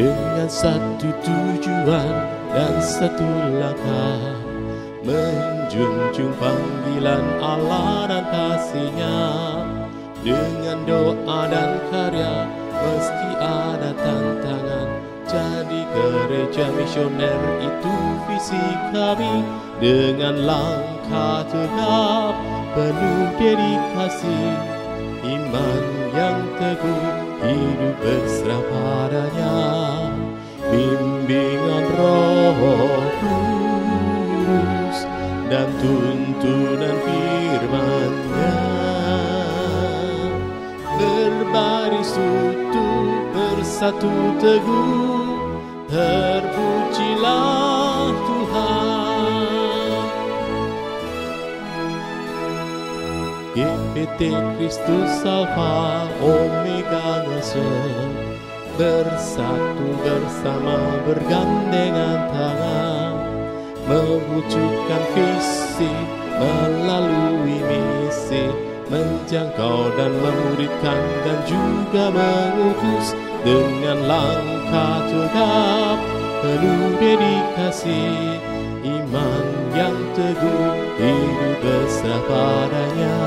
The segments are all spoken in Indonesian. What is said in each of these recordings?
dengan satu tujuan dan satu langkah, menjunjung panggilan Allah dan kasih-Nya. Dengan doa dan karya meski ada tantangan, jadi gereja misioner itu visi kami. Dengan langkah tegap penuh dedikasi, iman yang teguh, hidup berserah padanya. Bimbingan Roh Kudus dan tuntunan firman-Nya, berbaris utuh, bersatu teguh, terpujilah Tuhan. GPT Kristus Alfa Omega ngesel, bersatu bersama bergandengan tangan, mewujudkan visi melalui misi, menjangkau dan memuridkan dan juga mengutus. Dengan langkah tegap penuh dedikasi, iman yang teguh, hidup berserah padanya.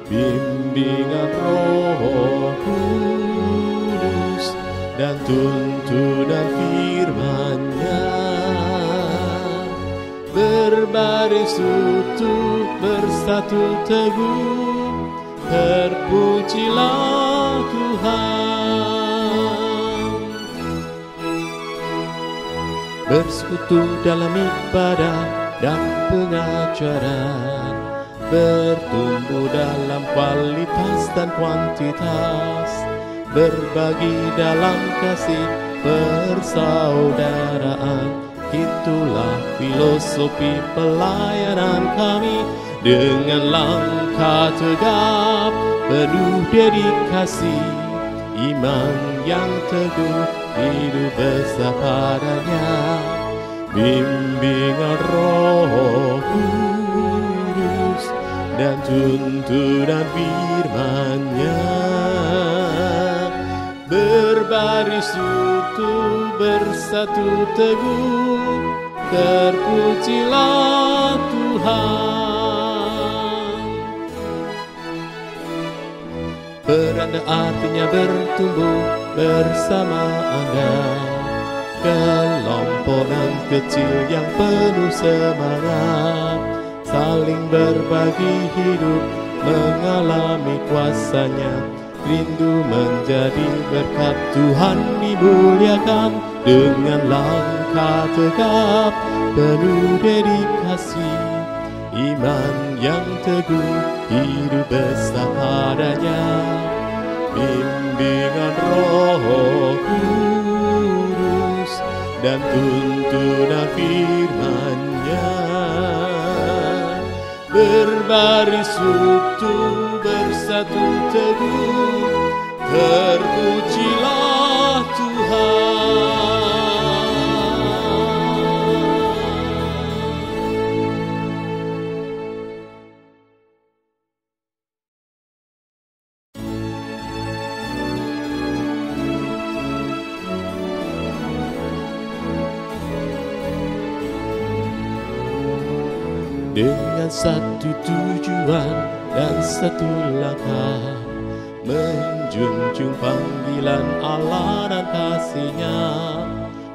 Bimbingan Roh Kudus dan tuntunan firman-Nya, berbaris utuh, bersatu teguh, terpujilah Tuhan. Bersekutu dalam ibadah dan pengajaran, bertumbuh dalam kualitas dan kuantitas, berbagi dalam kasih persaudaraan. Itulah filosofi pelayanan kami. Dengan langkah tegap penuh dedikasi, iman yang teguh, hidup besar padanya. Bimbingan Roh Kudus dan tuntunan firman-Nya, berbaris utuh, bersatu teguh, terpujilah Tuhan. Beranda artinya bertumbuh bersama Anda, kelompokan kecil yang penuh semangat, saling berbagi hidup, mengalami kuasa-Nya, rindu menjadi berkat Tuhan dimuliakan. Dengan langkah tegap penuh dedikasi, iman yang teguh, hidup besar padanya. Bimbingan Roh Kudus dan tuntunan firman-Nya, berbaris utuh, bersatu teguh, terpujilah Tuhan. Dengan satu tujuan dan satu langkah, menjunjung panggilan Allah dan kasih-Nya.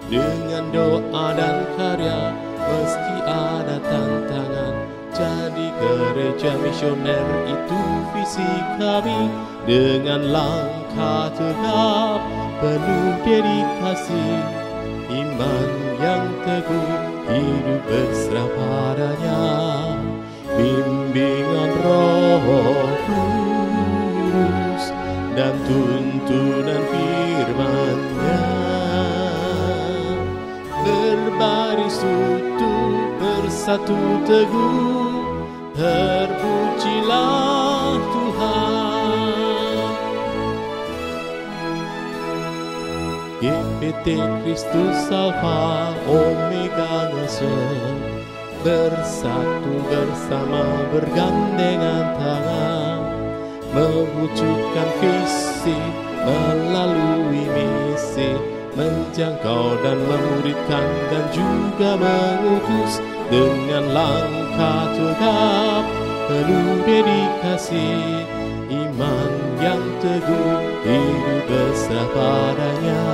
Dengan doa dan karya meski ada tantangan, jadi gereja misioner itu visi kami. Dengan langkah tegap penuh dedikasi, iman yang teguh, hidup berserah padanya. Bimbingan Roh Kudus dan tuntunan firman-Nya, berbaris utuh, bersatu teguh, terpujilah Tuhan. GPT Kristus Alfa Omega ngesel, bersatu bersama bergandengan tangan, mewujudkan visi melalui misi, menjangkau dan memuridkan dan juga mengutus dengan langkah tegap penuh dedikasi, iman yang teguh, hidup berserah padanya,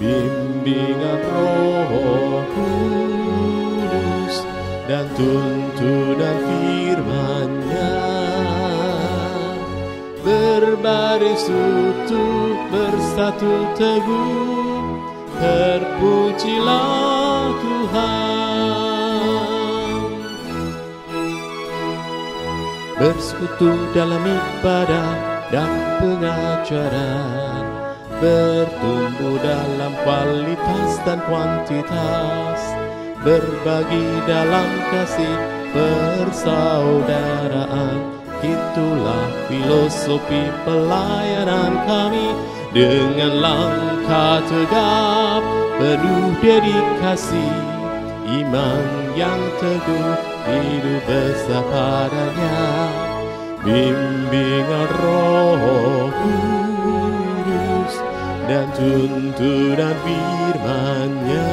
bimbingan Roh Kudus dan tuntunan firman-Nya. Berbaris utuh, bersatu teguh, terpujilah Tuhan. Bersekutu dalam ibadah dan pengajaran, bertumbuh dalam kualitas dan kuantitas, berbagi dalam kasih persaudaraan. Itulah filosofi pelayanan kami, dengan langkah tegap penuh dedikasi, iman yang teguh, hidup bersama padanya, bimbingan Roh Kudus dan tuntunan firman-Nya.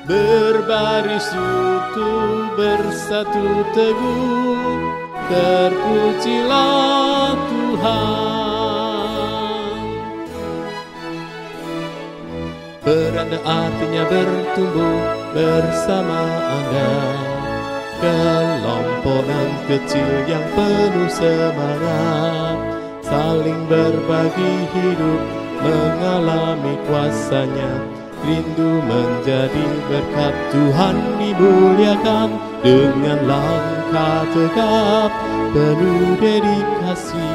Berbaris utuh, bersatu teguh, terpujilah Tuhan. Beranda artinya bertumbuh bersama Anda, kelompokan kecil yang penuh semangat, saling berbagi hidup, mengalami kuasa-Nya, rindu menjadi berkat Tuhan dimuliakan, dengan langkah tegap penuh dedikasi,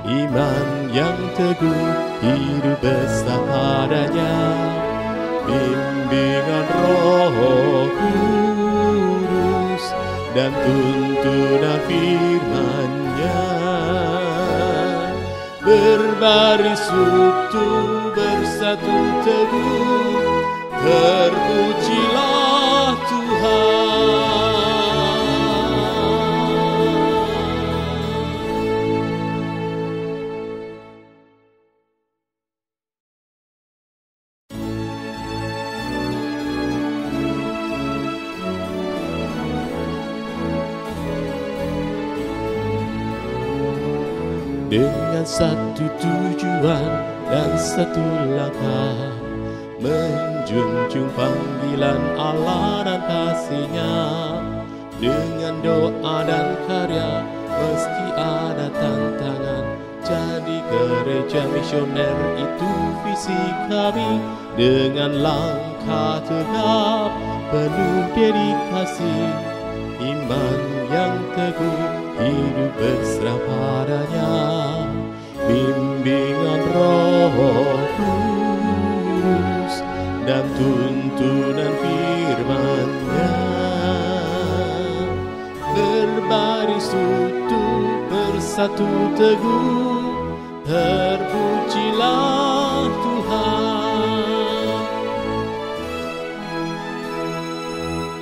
iman yang teguh, hidup bersama padanya, bimbingan Roh Kudus dan tuntunan firman-Nya. Berbaris utuh, bersatu teguh, terpujilah Tuhan. Dengan satu tujuan dan satu langkah, menjunjung panggilan Allah dan kasih-Nya, dengan doa dan karya meski ada tantangan. Jadi gereja misioner itu visi kami, dengan langkah tegap penuh dedikasi, iman yang teguh, hidup berserah padanya, bimbingan Roh Kudus dan tuntunan firman-Nya. Berbaris utuh, bersatu teguh, terpujilah Tuhan.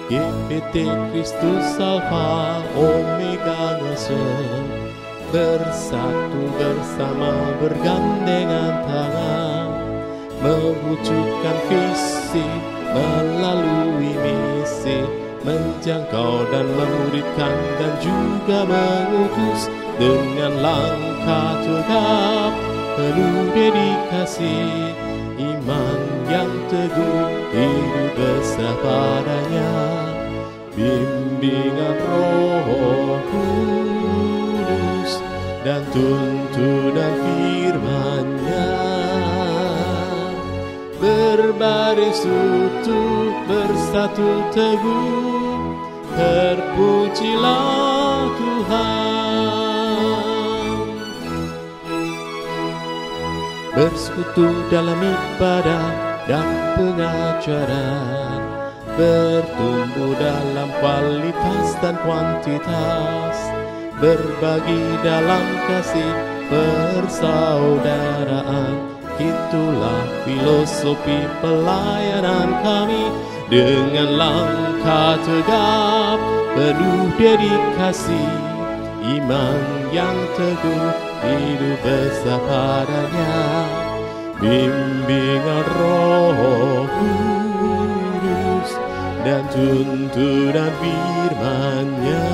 GPT Kristus Alfa Omega ngesel, bersatu bersama bergandengan tangan, mewujudkan visi melalui misi, menjangkau dan memuridkan dan juga mengutus dengan langkah tegap penuh dedikasi, iman yang teguh, hidup bersama padanya, bimbingan Roh Kudus dan tuntunan firman-Nya. Berbaris utuh, bersatu teguh, terpujilah Tuhan. Bersekutu dalam ibadah dan pengajaran, bertumbuh dalam kualitas dan kuantitas, berbagi dalam kasih persaudaraan. Itulah filosofi pelayanan kami, dengan langkah tegap penuh dedikasi, iman yang teguh, hidup bersama padanya, bimbingan Roh Kudus dan tuntunan firman-Nya.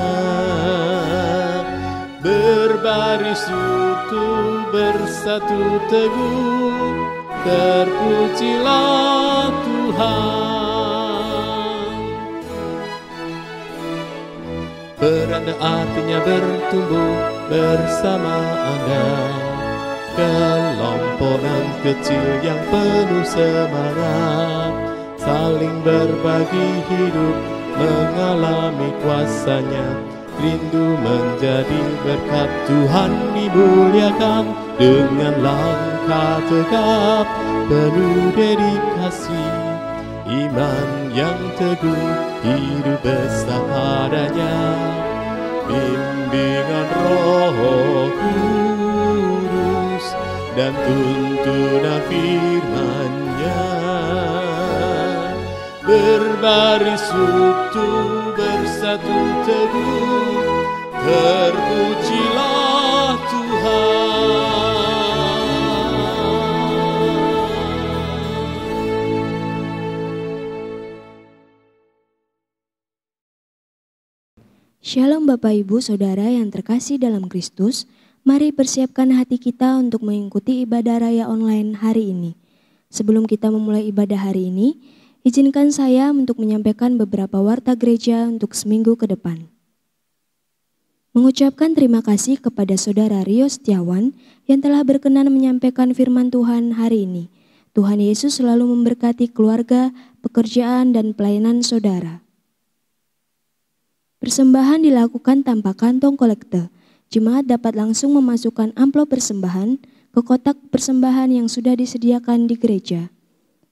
Berbaris utuh bersatu teguh, terpujilah Tuhan. Beranda artinya bertumbuh bersama Anda, kelompokan kecil yang penuh semangat, saling berbagi hidup, mengalami kuasa-Nya, rindu menjadi berkat. Tuhan dimuliakan dengan langkah tegap, penuh dedikasi, iman yang teguh, hidup besar padanya. Bimbingan Roh Kudus dan tuntunan firman-Nya. Berbaris utuh bersatu teguh, terpujilah Tuhan. Shalom Bapak Ibu Saudara yang terkasih dalam Kristus, mari persiapkan hati kita untuk mengikuti ibadah raya online hari ini. Sebelum kita memulai ibadah hari ini, izinkan saya untuk menyampaikan beberapa warta gereja untuk seminggu ke depan. Mengucapkan terima kasih kepada Saudara Rio Setiawan yang telah berkenan menyampaikan firman Tuhan hari ini. Tuhan Yesus selalu memberkati keluarga, pekerjaan, dan pelayanan saudara. Persembahan dilakukan tanpa kantong kolekte. Jemaat dapat langsung memasukkan amplop persembahan ke kotak persembahan yang sudah disediakan di gereja.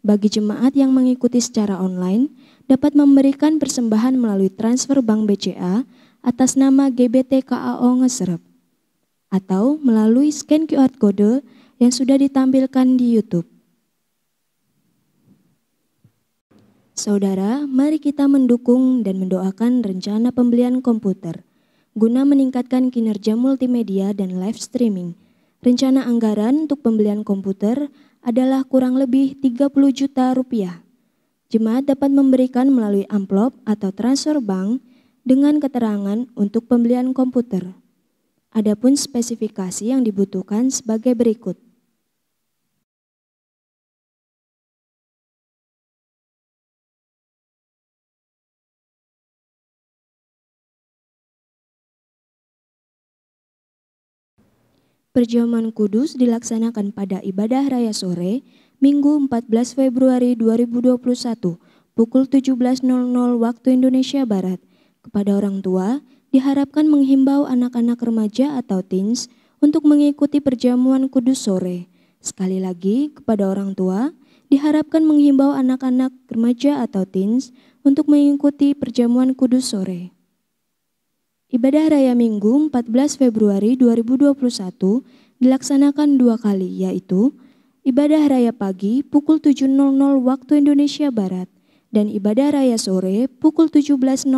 Bagi jemaat yang mengikuti secara online, dapat memberikan persembahan melalui transfer bank BCA atas nama GBT KAO Ngeserep, atau melalui scan QR Code yang sudah ditampilkan di YouTube. Saudara, mari kita mendukung dan mendoakan rencana pembelian komputer guna meningkatkan kinerja multimedia dan live streaming. Rencana anggaran untuk pembelian komputer adalah kurang lebih 30 juta rupiah. Jemaat dapat memberikan melalui amplop atau transfer bank dengan keterangan untuk pembelian komputer. Adapun spesifikasi yang dibutuhkan sebagai berikut. Perjamuan kudus dilaksanakan pada ibadah raya sore, Minggu 14 Februari 2021, pukul 17.00 waktu Indonesia Barat. Kepada orang tua, diharapkan menghimbau anak-anak remaja atau teens untuk mengikuti perjamuan kudus sore. Sekali lagi, kepada orang tua, diharapkan menghimbau anak-anak remaja atau teens untuk mengikuti perjamuan kudus sore. Ibadah Raya Minggu 14 Februari 2021 dilaksanakan 2 kali, yaitu Ibadah Raya Pagi pukul 7.00 waktu Indonesia Barat dan Ibadah Raya Sore pukul 17.00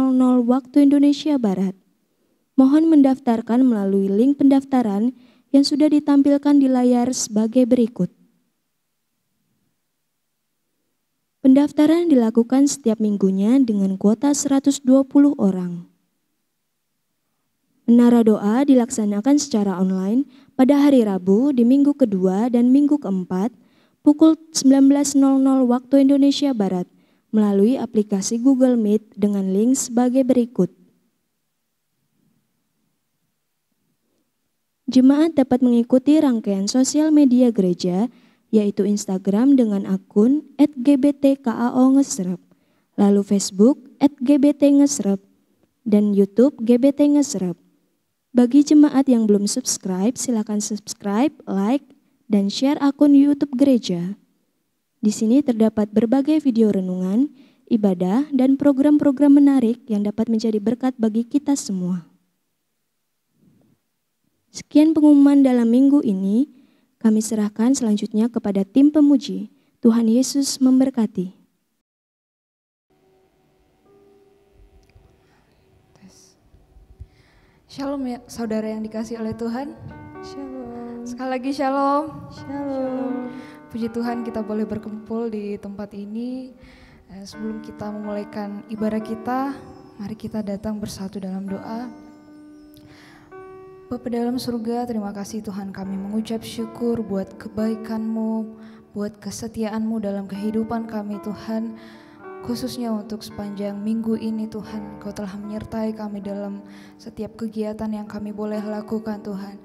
waktu Indonesia Barat. Mohon mendaftarkan melalui link pendaftaran yang sudah ditampilkan di layar sebagai berikut. Pendaftaran dilakukan setiap minggunya dengan kuota 120 orang. Menara doa dilaksanakan secara online pada hari Rabu di minggu kedua dan minggu keempat pukul 19.00 waktu Indonesia Barat melalui aplikasi Google Meet dengan link sebagai berikut. Jemaat dapat mengikuti rangkaian sosial media gereja yaitu Instagram dengan akun @gbtkao_ngeserep, lalu Facebook @gbt_ngeserep, dan YouTube GBT Ngeserep. Bagi jemaat yang belum subscribe, silakan subscribe, like, dan share akun YouTube gereja. Di sini terdapat berbagai video renungan, ibadah, dan program-program menarik yang dapat menjadi berkat bagi kita semua. Sekian pengumuman dalam minggu ini, kami serahkan selanjutnya kepada tim pemuji. Tuhan Yesus memberkati. Shalom ya saudara yang dikasihi oleh Tuhan. Shalom. Sekali lagi shalom. Shalom. Puji Tuhan kita boleh berkumpul di tempat ini. Sebelum kita memulaikan ibadah kita, mari kita datang bersatu dalam doa. Bapa dalam surga, terima kasih Tuhan, kami mengucap syukur buat kebaikan-Mu, buat kesetiaan-Mu dalam kehidupan kami Tuhan. Khususnya untuk sepanjang minggu ini Tuhan, Kau telah menyertai kami dalam setiap kegiatan yang kami boleh lakukan Tuhan.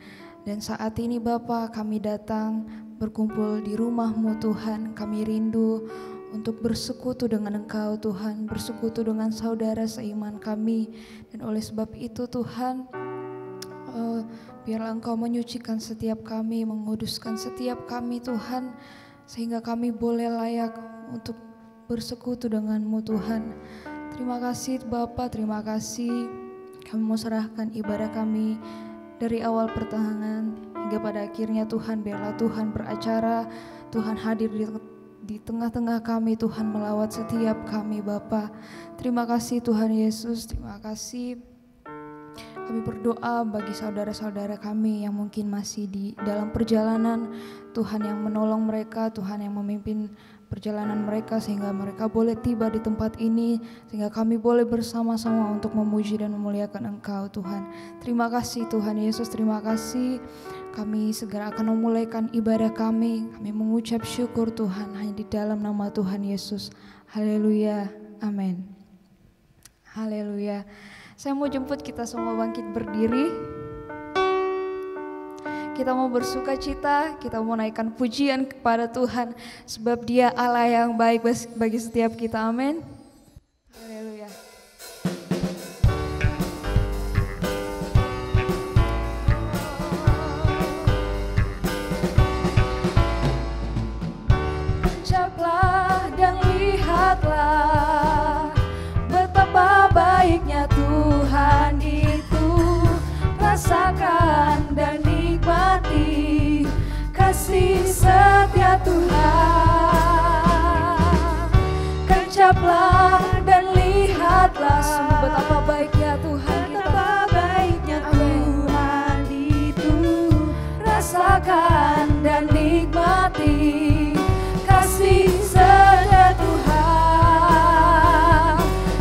Dan saat ini Bapa, kami datang berkumpul di rumah-Mu Tuhan. Kami rindu untuk bersekutu dengan Engkau Tuhan, bersekutu dengan saudara seiman kami. Dan oleh sebab itu Tuhan, biarlah Engkau menyucikan setiap kami, menguduskan setiap kami Tuhan, sehingga kami boleh layak untuk bersekutu dengan-Mu Tuhan. Terima kasih Bapa, terima kasih. Kami mau serahkan ibadah kami dari awal pertengahan hingga pada akhirnya Tuhan. Biarlah Tuhan beracara, Tuhan hadir di tengah-tengah kami, Tuhan melawat setiap kami Bapa. Terima kasih Tuhan Yesus, terima kasih. Kami berdoa bagi saudara-saudara kami yang mungkin masih di dalam perjalanan, Tuhan yang menolong mereka, Tuhan yang memimpin perjalanan mereka sehingga mereka boleh tiba di tempat ini, sehingga kami boleh bersama-sama untuk memuji dan memuliakan Engkau Tuhan. Terima kasih Tuhan Yesus, terima kasih. Kami segera akan memulaikan ibadah kami. Kami mengucap syukur Tuhan hanya di dalam nama Tuhan Yesus. Haleluya, amin. Haleluya. Saya mau jemput kita semua bangkit berdiri. Kita mau bersuka cita, kita mau naikkan pujian kepada Tuhan, sebab Dia Allah yang baik bagi setiap kita, amin. Haleluya. Ucaplah dan lihatlah betapa baiknya Tuhan itu, rasakan dan nikmati kasih setia Tuhan. Kencaplah dan lihatlah sungguh betapa baiknya Tuhan kita, betapa baiknya Tuhan itu, rasakan dan nikmati kasih setia Tuhan,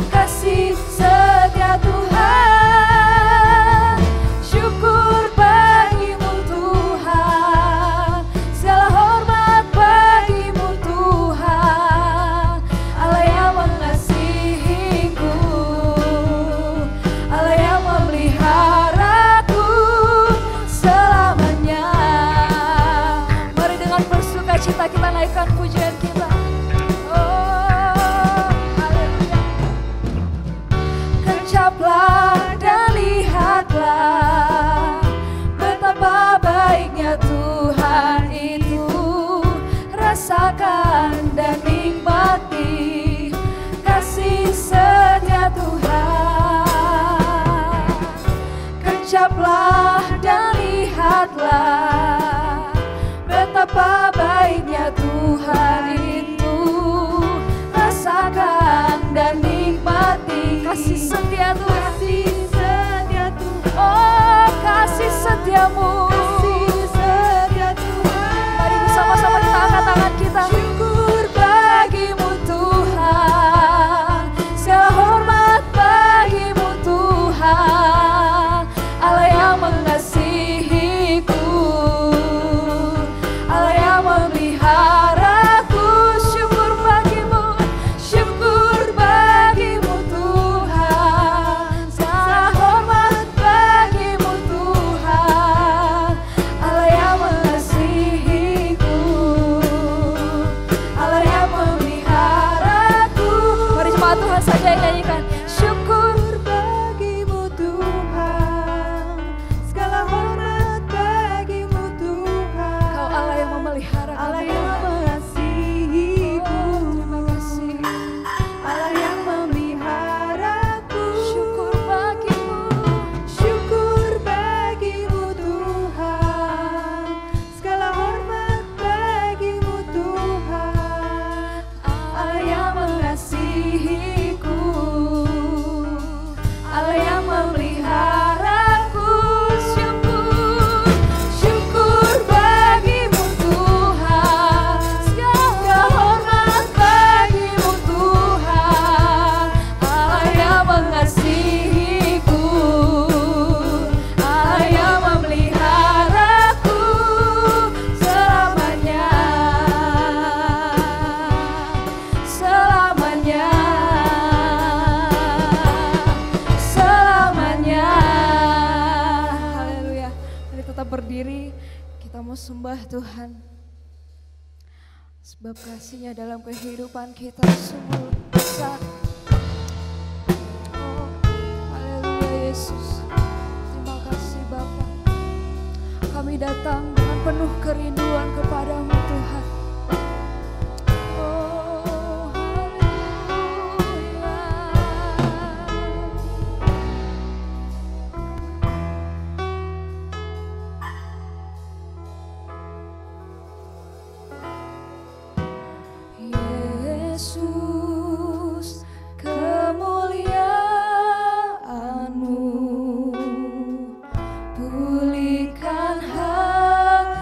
kasih setia Tuhan. Kita naikkan pujian kita. Oh, haleluya. Kencaplah dan lihatlah betapa baiknya Tuhan itu, rasakan dan nikmati kasih setia Tuhan. Kencaplah dan lihatlah betapa baiknya Tuhan itu, rasakan dan nikmati kasih setia Tuhan. Kasih setia Tuhan. Oh, kasih setiamu, kasih setia Tuhan. Mari bersama-sama kita angkat tangan kita. Syukur bagimu Tuhan, segala hormat bagimu Tuhan, Allah yang mengasihiku, memeliharaku. Syukur bagimu Tuhan, segala hormat bagimu Tuhan, berdiri, kita mau sembah Tuhan. Sebab kasih-Nya dalam kehidupan kita sungguh besar. Oh, haleluya Yesus. Terima kasih Bapa. Kami datang dengan penuh kerinduan kepadamu Tuhan. Oh, haleluya. Yesus, kemuliaan-Mu, pulihkan hatiku.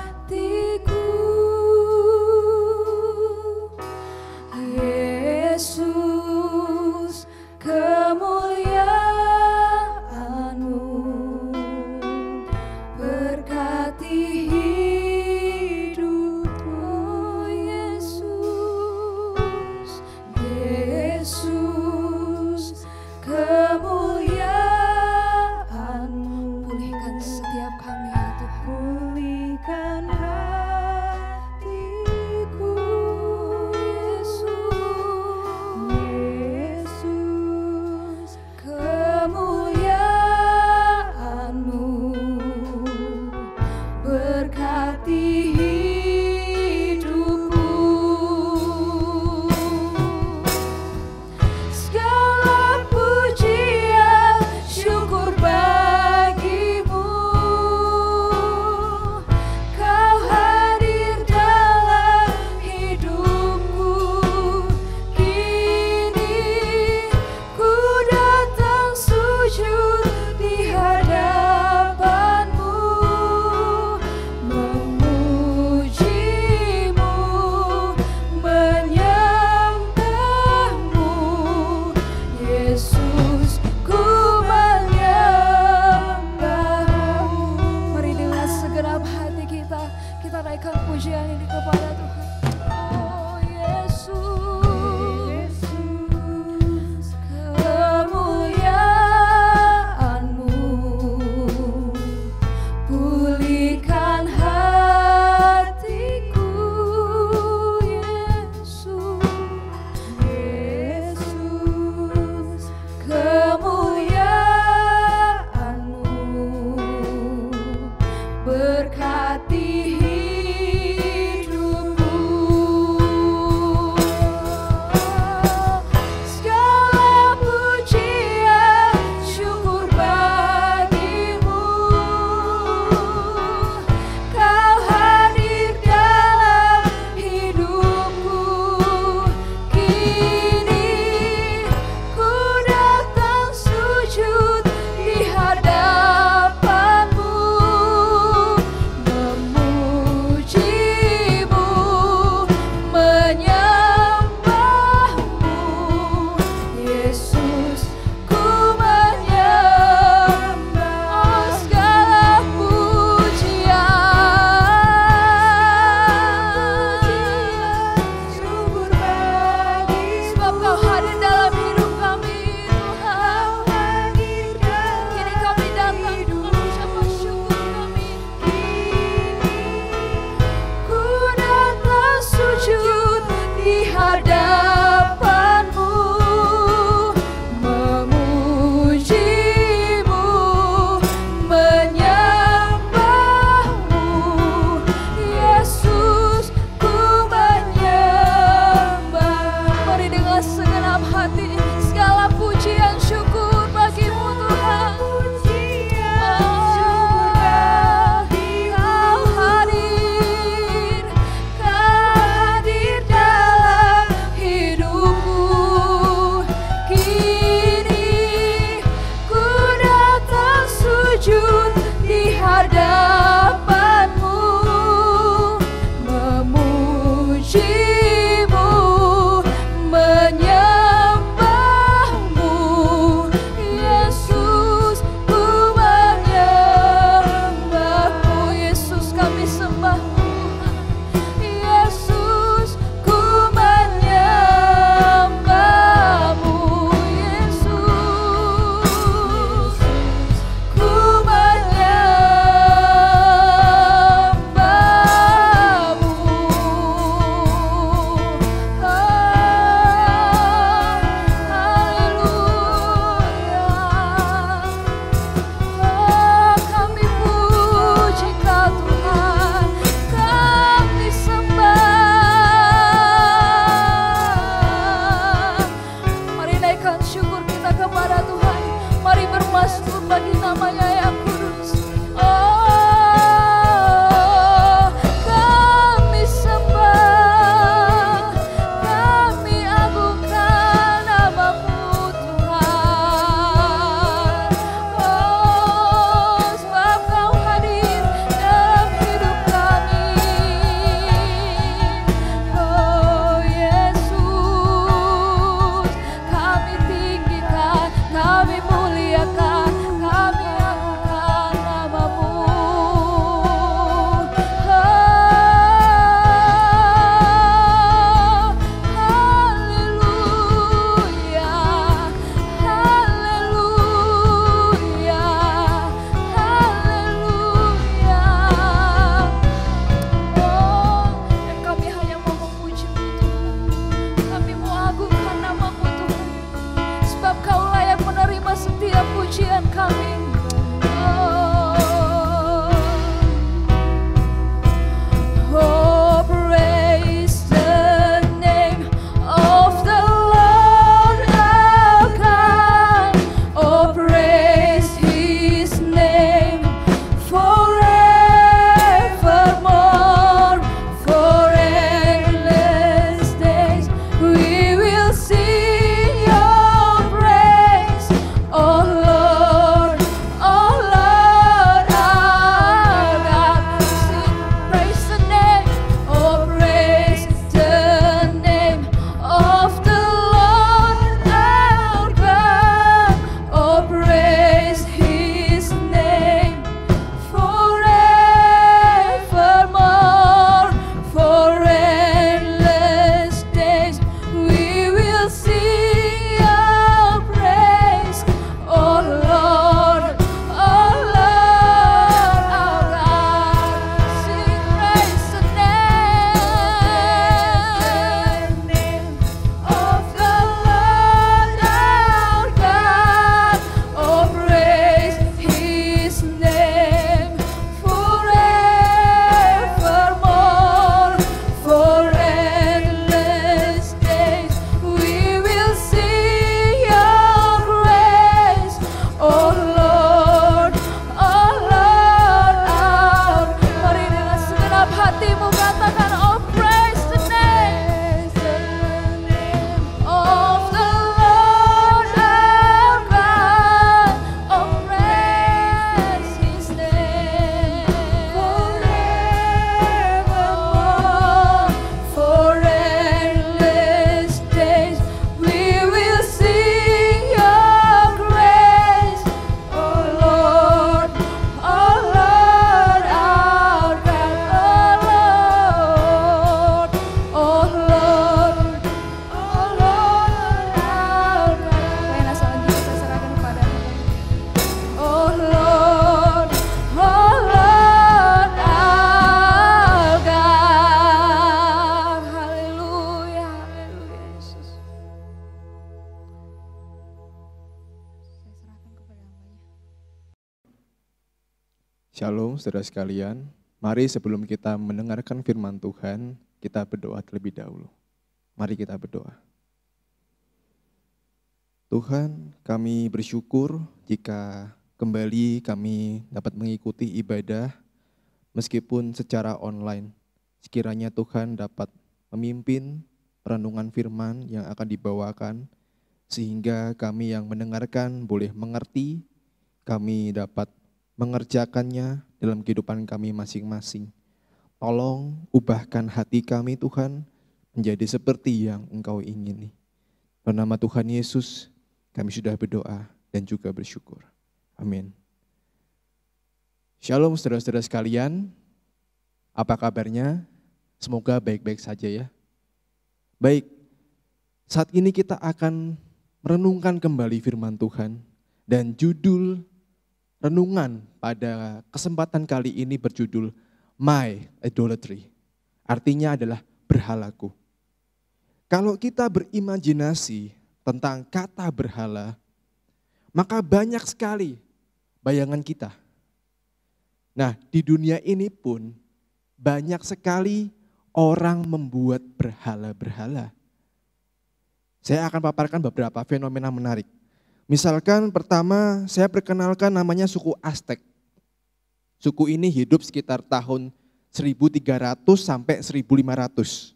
kepada Tuhan. Mari bermasmur bagi namanya yang kudus. Kami sembah, kami agungkan nama-Mu Tuhan. Sebab Kau hadir dalam hidup kami. Yesus, kami tinggikan, kami muliakan, kami agungkan nama-Mu. Haleluya, haleluya, haleluya. Dan kami hanya mau memuji-Mu Tuhan. Kami mau agungkan nama-Mu Tuhan. Sebab Kau layak menerima setiap pujian kami. Oh, praise the name of the Lord our God. Oh, praise His name forevermore. For endless days we will sing Your praise. Oh Lord, our God. Sing, praise the name, oh praise the name of the Lord our God. Oh praise His name forevermore. For endless days we will sing Your praise. Oh Lord, our God. Sing, praise the name of the Lord our God. Oh, praise His name forevermore. For endless days we will sing Your praise. Oh Lord, our God. Mari dengan segenap hatimu katakan, oh praise the name of the Lord our God. Oh praise His name forevermore. For endless days we will sing Your praise. Oh Lord, our God. Oh Lord, our God. Payahlah selanjutnya saya serahkan kepada-Mu. Oh Lord, our God. Haleluya, haleluya Yesus. Saya serahkan kepada-Mu. Shalom saudara sekalian, mari sebelum kita mendengarkan firman Tuhan, kita berdoa terlebih dahulu. Mari kita berdoa. Tuhan, kami bersyukur jika kembali kami dapat mengikuti ibadah meskipun secara online. Sekiranya Tuhan dapat memimpin perenungan firman yang akan dibawakan, sehingga kami yang mendengarkan boleh mengerti, kami dapat mengerjakannya dalam kehidupan kami masing-masing. Tolong ubahkan hati kami Tuhan menjadi seperti yang Engkau ingini. Dalam nama Tuhan Yesus kami sudah berdoa dan juga bersyukur. Amin. Shalom saudara-saudara sekalian. Apa kabarnya? Semoga baik-baik saja ya. Baik, saat ini kita akan merenungkan kembali firman Tuhan. Dan judul renungan pada kesempatan kali ini berjudul My Idolatry. Artinya adalah berhalaku. Kalau kita berimajinasi tentang kata berhala, maka banyak sekali bayangan kita. Nah, di dunia ini pun banyak sekali orang membuat berhala-berhala. Saya akan paparkan beberapa fenomena menarik. Misalkan pertama saya perkenalkan namanya suku Aztec. Suku ini hidup sekitar tahun 1300 sampai 1500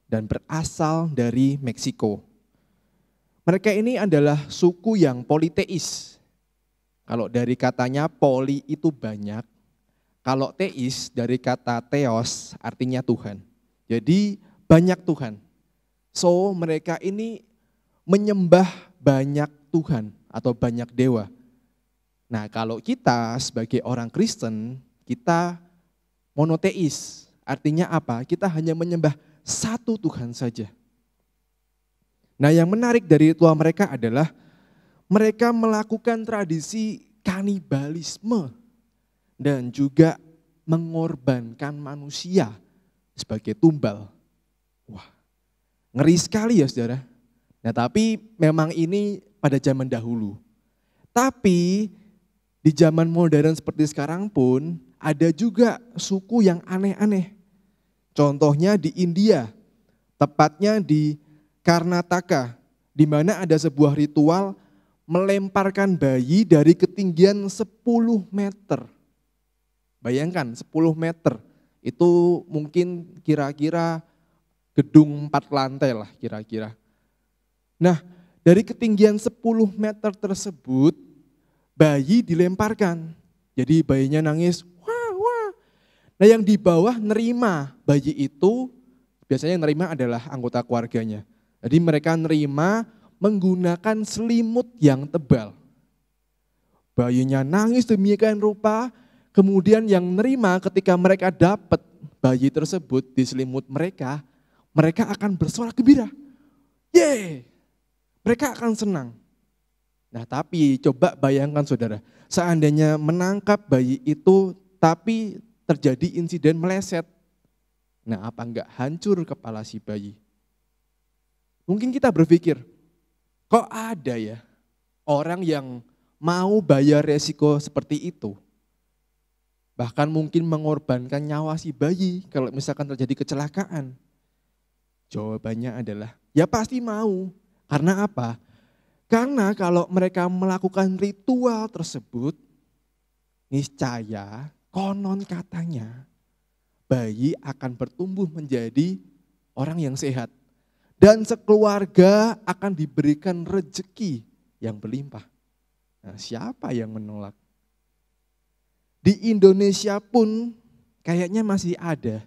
dan berasal dari Meksiko. Mereka ini adalah suku yang politeis. Kalau dari katanya poli itu banyak, kalau teis dari kata theos artinya Tuhan. Jadi banyak Tuhan. So mereka ini menyembah banyak Tuhan atau banyak dewa. Nah kalau kita sebagai orang Kristen, kita monoteis. Artinya apa? Kita hanya menyembah satu Tuhan saja. Nah yang menarik dari ritual mereka adalah mereka melakukan tradisi kanibalisme dan juga mengorbankan manusia sebagai tumbal. Wah, ngeri sekali ya saudara. Nah tapi memang ini pada zaman dahulu. Tapi di zaman modern seperti sekarang pun ada juga suku yang aneh-aneh. Contohnya di India, tepatnya di Karnataka, di mana ada sebuah ritual melemparkan bayi dari ketinggian 10 meter. Bayangkan 10 meter, itu mungkin kira-kira gedung 4 lantai lah kira-kira. Nah dari ketinggian 10 meter tersebut, bayi dilemparkan. Jadi bayinya nangis, wah wah. Nah yang di bawah nerima bayi itu, biasanya yang nerima adalah anggota keluarganya. Jadi mereka nerima menggunakan selimut yang tebal. Bayinya nangis demikian rupa, kemudian yang nerima ketika mereka dapat bayi tersebut di selimut mereka, mereka akan bersorak gembira. Yeay, mereka akan senang. Nah tapi coba bayangkan saudara, seandainya menangkap bayi itu tapi terjadi insiden meleset. Nah apa enggak hancur kepala si bayi? Mungkin kita berpikir, kok ada ya orang yang mau bayar resiko seperti itu? Bahkan mungkin mengorbankan nyawa si bayi kalau misalkan terjadi kecelakaan. Jawabannya adalah, ya pasti mau. Karena apa? Karena kalau mereka melakukan ritual tersebut, niscaya konon katanya bayi akan bertumbuh menjadi orang yang sehat. Dan sekeluarga akan diberikan rejeki yang berlimpah. Nah, siapa yang menolak? Di Indonesia pun kayaknya masih ada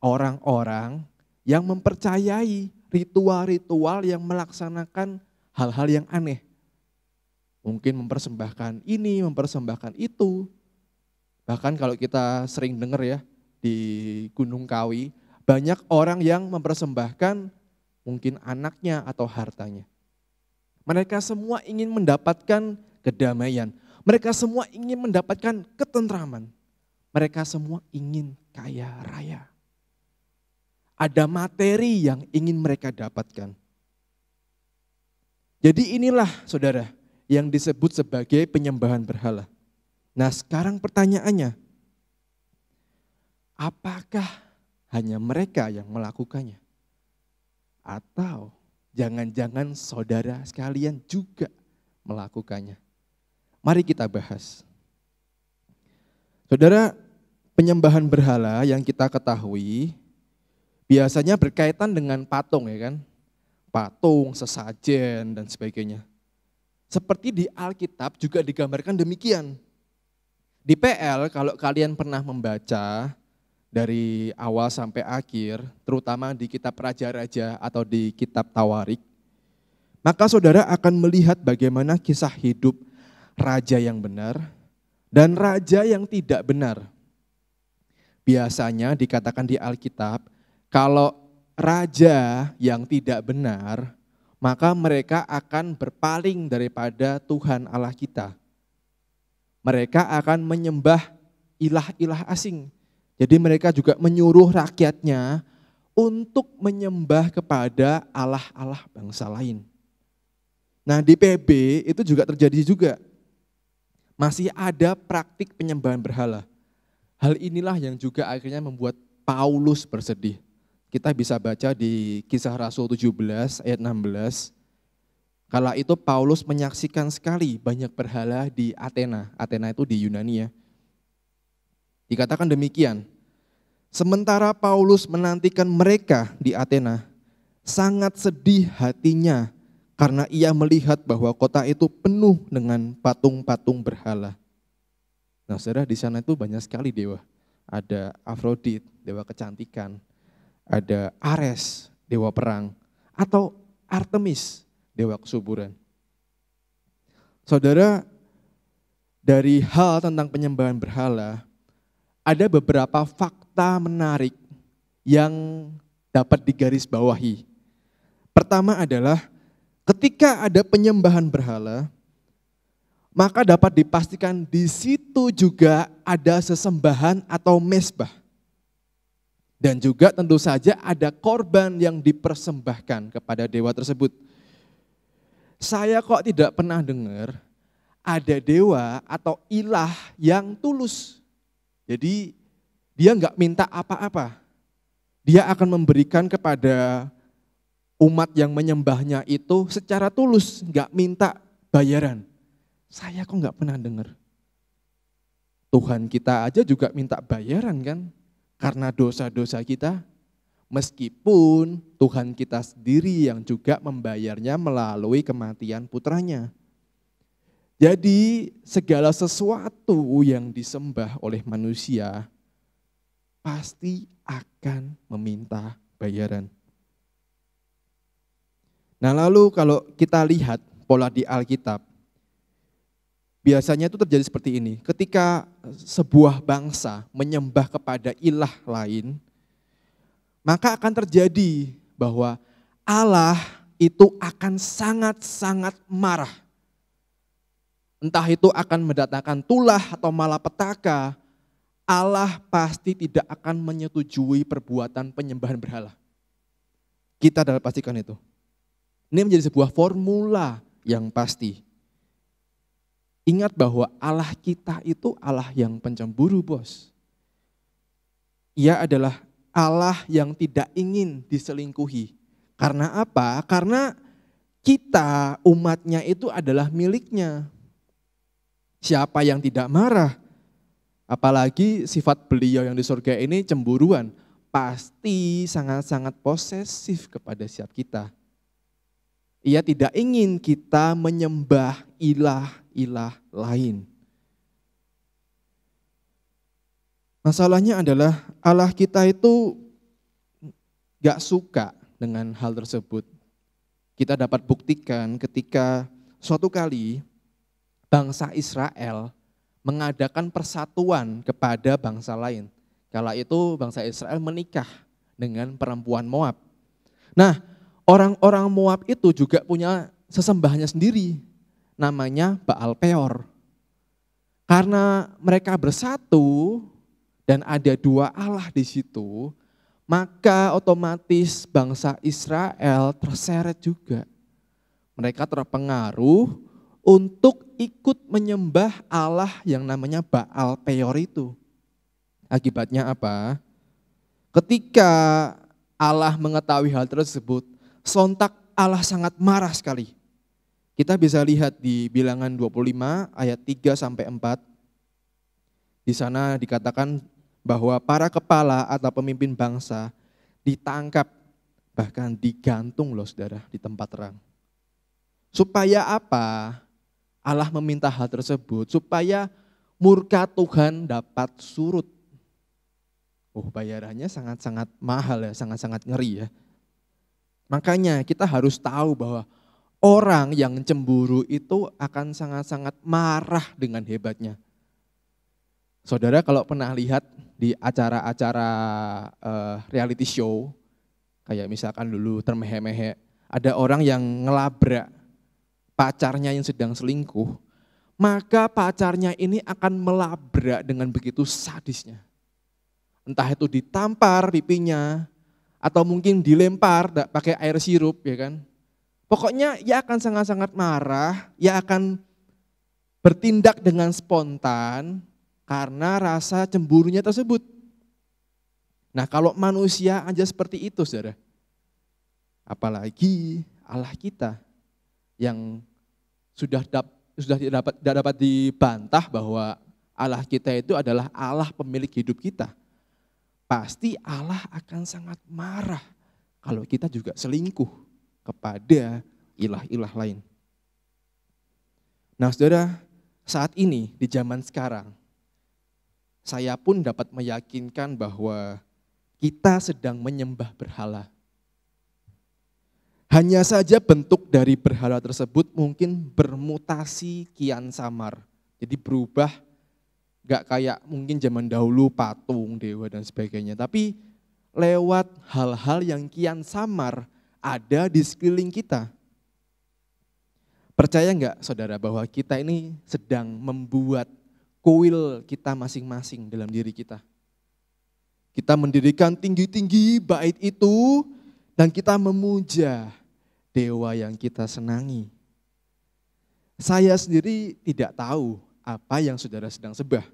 orang-orang yang mempercayai ritual-ritual yang melaksanakan hal-hal yang aneh. Mungkin mempersembahkan ini, mempersembahkan itu. Bahkan kalau kita sering dengar ya di Gunung Kawi, banyak orang yang mempersembahkan mungkin anaknya atau hartanya. Mereka semua ingin mendapatkan kedamaian. Mereka semua ingin mendapatkan ketentraman. Mereka semua ingin kaya raya. Ada materi yang ingin mereka dapatkan. Jadi inilah saudara yang disebut sebagai penyembahan berhala. Nah sekarang pertanyaannya, apakah hanya mereka yang melakukannya? Atau jangan-jangan saudara sekalian juga melakukannya? Mari kita bahas. Saudara, penyembahan berhala yang kita ketahui biasanya berkaitan dengan patung ya kan? Patung, sesajen dan sebagainya. Seperti di Alkitab juga digambarkan demikian. Di PL kalau kalian pernah membaca dari awal sampai akhir, terutama di kitab Raja-Raja atau di kitab Tawarik, maka saudara akan melihat bagaimana kisah hidup raja yang benar dan raja yang tidak benar. Biasanya dikatakan di Alkitab, kalau raja yang tidak benar, maka mereka akan berpaling daripada Tuhan Allah kita. Mereka akan menyembah ilah-ilah asing. Jadi mereka juga menyuruh rakyatnya untuk menyembah kepada Allah-Allah bangsa lain. Nah di PB itu juga terjadi juga. Masih ada praktik penyembahan berhala. Hal inilah yang juga akhirnya membuat Paulus bersedih. Kita bisa baca di Kisah Rasul 17 ayat 16. Kala itu Paulus menyaksikan sekali banyak berhala di Athena. Athena itu di Yunani ya. Dikatakan demikian, sementara Paulus menantikan mereka di Athena, sangat sedih hatinya karena ia melihat bahwa kota itu penuh dengan patung-patung berhala. Nah, saudara, di sana itu banyak sekali dewa. Ada Afrodit, dewa kecantikan. Ada Ares, dewa perang. Atau Artemis, dewa kesuburan. Saudara, dari hal tentang penyembahan berhala, ada beberapa fakta menarik yang dapat digarisbawahi. Pertama adalah ketika ada penyembahan berhala, maka dapat dipastikan di situ juga ada sesembahan atau mezbah. Dan juga tentu saja ada korban yang dipersembahkan kepada dewa tersebut. Saya kok tidak pernah dengar ada dewa atau ilah yang tulus. Jadi dia enggak minta apa-apa. Dia akan memberikan kepada umat yang menyembahnya itu secara tulus, enggak minta bayaran. Saya kok enggak pernah dengar. Tuhan kita aja juga minta bayaran kan? Karena dosa-dosa kita, meskipun Tuhan kita sendiri yang juga membayarnya melalui kematian putranya. Jadi segala sesuatu yang disembah oleh manusia pasti akan meminta bayaran. Nah, lalu kalau kita lihat pola di Alkitab, biasanya itu terjadi seperti ini. Ketika sebuah bangsa menyembah kepada ilah lain, maka akan terjadi bahwa Allah itu akan sangat-sangat marah. Entah itu akan mendatangkan tulah atau malapetaka, Allah pasti tidak akan menyetujui perbuatan penyembahan berhala. Kita dapat pastikan itu. Ini menjadi sebuah formula yang pasti. Ingat bahwa Allah kita itu Allah yang pencemburu, bos. Ia adalah Allah yang tidak ingin diselingkuhi. Karena apa? Karena kita umatnya itu adalah miliknya. Siapa yang tidak marah? Apalagi sifat beliau yang di surga ini cemburuan. Pasti sangat-sangat posesif kepada setiap kita. Ia tidak ingin kita menyembah ilah-ilah lain. Masalahnya adalah Allah kita itu gak suka dengan hal tersebut. Kita dapat buktikan ketika suatu kali bangsa Israel mengadakan persatuan kepada bangsa lain. Kala itu bangsa Israel menikah dengan perempuan Moab. Nah, orang-orang Moab itu juga punya sesembahannya sendiri, namanya Baal Peor. Karena mereka bersatu dan ada dua Allah di situ, maka otomatis bangsa Israel terseret juga. Mereka terpengaruh untuk ikut menyembah Allah yang namanya Baal Peor itu. Akibatnya apa? Ketika Allah mengetahui hal tersebut, sontak Allah sangat marah sekali. Kita bisa lihat di Bilangan 25 ayat 3-4. Di sana dikatakan bahwa para kepala atau pemimpin bangsa ditangkap, bahkan digantung loh saudara di tempat terang. Supaya apa? Allah meminta hal tersebut supaya murka Tuhan dapat surut. Bayarannya sangat-sangat mahal ya, sangat-sangat ngeri ya. Makanya kita harus tahu bahwa orang yang cemburu itu akan sangat-sangat marah dengan hebatnya. Saudara kalau pernah lihat di acara-acara reality show, kayak misalkan dulu Termehe-mehe, ada orang yang ngelabrak pacarnya yang sedang selingkuh, maka pacarnya ini akan melabrak dengan begitu sadisnya. Entah itu ditampar pipinya, atau mungkin dilempar pakai air sirup ya kan. Pokoknya ia akan sangat-sangat marah, ia akan bertindak dengan spontan karena rasa cemburunya tersebut. Nah kalau manusia aja seperti itu saudara, apalagi Allah kita. yang sudah tidak dapat dibantah bahwa Allah kita itu adalah Allah pemilik hidup kita. Pasti Allah akan sangat marah kalau kita juga selingkuh kepada ilah-ilah lain. Nah saudara, saat ini di zaman sekarang, saya pun dapat meyakinkan bahwa kita sedang menyembah berhala. Hanya saja bentuk dari berhala tersebut mungkin bermutasi kian samar. Jadi berubah, gak kayak mungkin zaman dahulu patung, dewa dan sebagainya. Tapi lewat hal-hal yang kian samar ada di sekeliling kita. Percaya gak saudara bahwa kita ini sedang membuat kuil kita masing-masing dalam diri kita. Kita mendirikan tinggi-tinggi bait itu dan kita memuja dewa yang kita senangi. Saya sendiri tidak tahu apa yang saudara sedang sembah.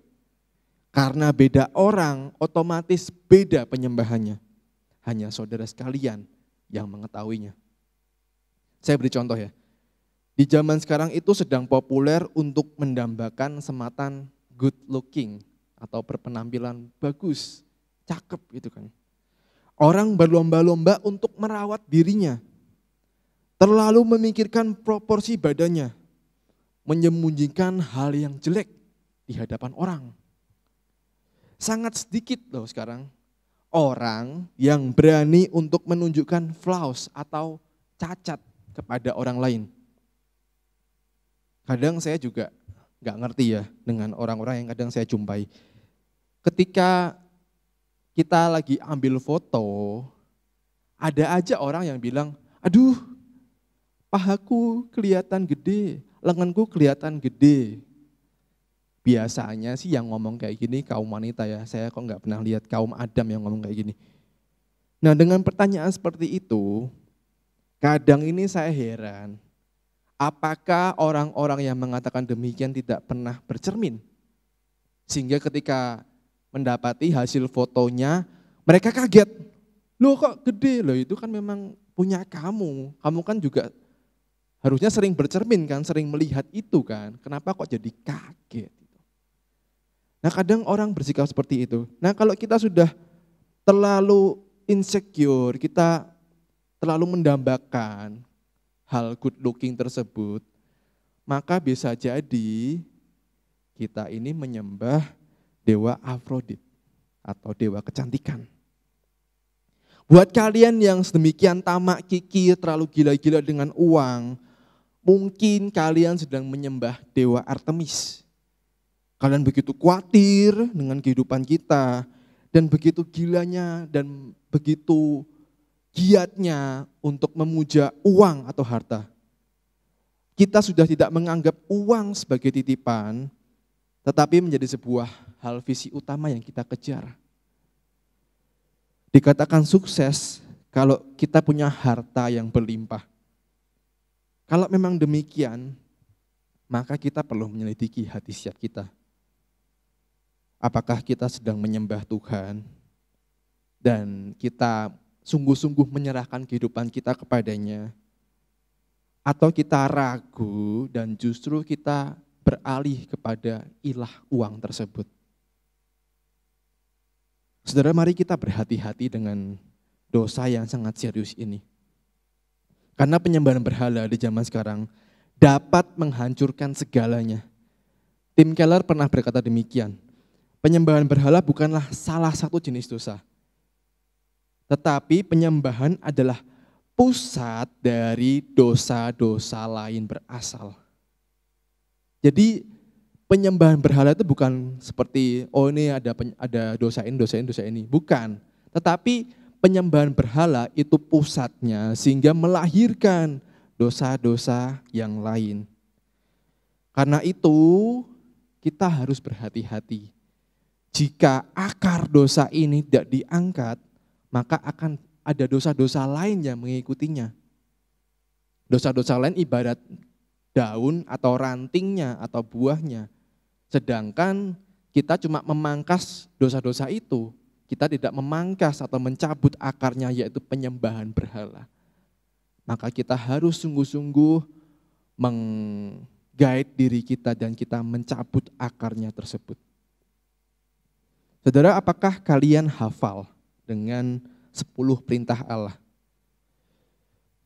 Karena beda orang, otomatis beda penyembahannya. Hanya saudara sekalian yang mengetahuinya. Saya beri contoh ya. Di zaman sekarang itu sedang populer untuk mendambakan sematan good looking atau berpenampilan bagus, cakep gitu kan. Orang berlomba-lomba untuk merawat dirinya, terlalu memikirkan proporsi badannya, menyembunyikan hal yang jelek di hadapan orang. Sangat sedikit loh sekarang orang yang berani untuk menunjukkan flaws atau cacat kepada orang lain. Kadang saya juga gak ngerti ya dengan orang-orang yang kadang saya jumpai. Ketika kita lagi ambil foto, ada aja orang yang bilang, aduh pahaku kelihatan gede, lenganku kelihatan gede. Biasanya sih yang ngomong kayak gini kaum wanita ya, saya kok gak pernah lihat kaum Adam yang ngomong kayak gini. Nah dengan pertanyaan seperti itu, kadang ini saya heran, apakah orang-orang yang mengatakan demikian tidak pernah bercermin? Sehingga ketika mendapati hasil fotonya, mereka kaget. Loh kok gede? Loh itu kan memang punya kamu. Kamu kan juga harusnya sering bercermin kan, sering melihat itu kan. Kenapa kok jadi kaget? Nah kadang orang bersikap seperti itu. Nah kalau kita sudah terlalu insecure, kita terlalu mendambakan hal good looking tersebut, maka bisa jadi kita ini menyembah dewa Afrodit atau dewa kecantikan. Buat kalian yang sedemikian tamak kikir, terlalu gila-gila dengan uang, mungkin kalian sedang menyembah dewa Artemis. Kalian begitu khawatir dengan kehidupan kita dan begitu gilanya dan begitu giatnya untuk memuja uang atau harta. Kita sudah tidak menganggap uang sebagai titipan, tetapi menjadi sebuah hal visi utama yang kita kejar. Dikatakan sukses kalau kita punya harta yang berlimpah. Kalau memang demikian, maka kita perlu menyelidiki hati siap kita. Apakah kita sedang menyembah Tuhan dan kita sungguh-sungguh menyerahkan kehidupan kita kepadanya, atau kita ragu dan justru kita beralih kepada ilah uang tersebut. Saudara, mari kita berhati-hati dengan dosa yang sangat serius ini. Karena penyembahan berhala di zaman sekarang dapat menghancurkan segalanya. Tim Keller pernah berkata demikian, penyembahan berhala bukanlah salah satu jenis dosa. Tetapi penyembahan adalah pusat dari dosa-dosa lain berasal. Jadi penyembahan berhala itu bukan seperti, oh ini ada dosa ini. Bukan. Tetapi penyembahan berhala itu pusatnya sehingga melahirkan dosa-dosa yang lain. Karena itu kita harus berhati-hati. Jika akar dosa ini tidak diangkat, maka akan ada dosa-dosa lain yang mengikutinya. Dosa-dosa lain ibarat daun atau rantingnya atau buahnya. Sedangkan kita cuma memangkas dosa-dosa itu. Kita tidak memangkas atau mencabut akarnya, yaitu penyembahan berhala. Maka kita harus sungguh-sungguh meng-guide diri kita dan kita mencabut akarnya tersebut. Saudara, apakah kalian hafal dengan 10 perintah Allah?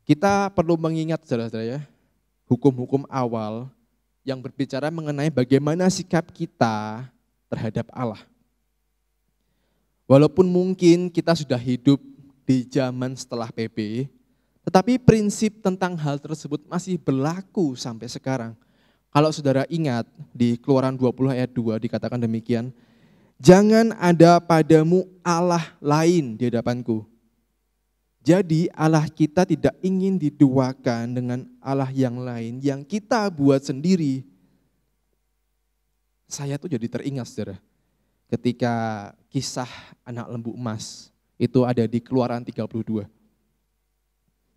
Kita perlu mengingat saudara-saudara ya, hukum-hukum awal yang berbicara mengenai bagaimana sikap kita terhadap Allah. Walaupun mungkin kita sudah hidup di zaman setelah PB, tetapi prinsip tentang hal tersebut masih berlaku sampai sekarang. Kalau saudara ingat di Keluaran 20 ayat 2 dikatakan demikian, jangan ada padamu Allah lain di hadapanku. Jadi Allah kita tidak ingin diduakan dengan Allah yang lain yang kita buat sendiri. Saya tuh jadi teringat saudara, ketika kisah anak lembu emas itu ada di Keluaran 32.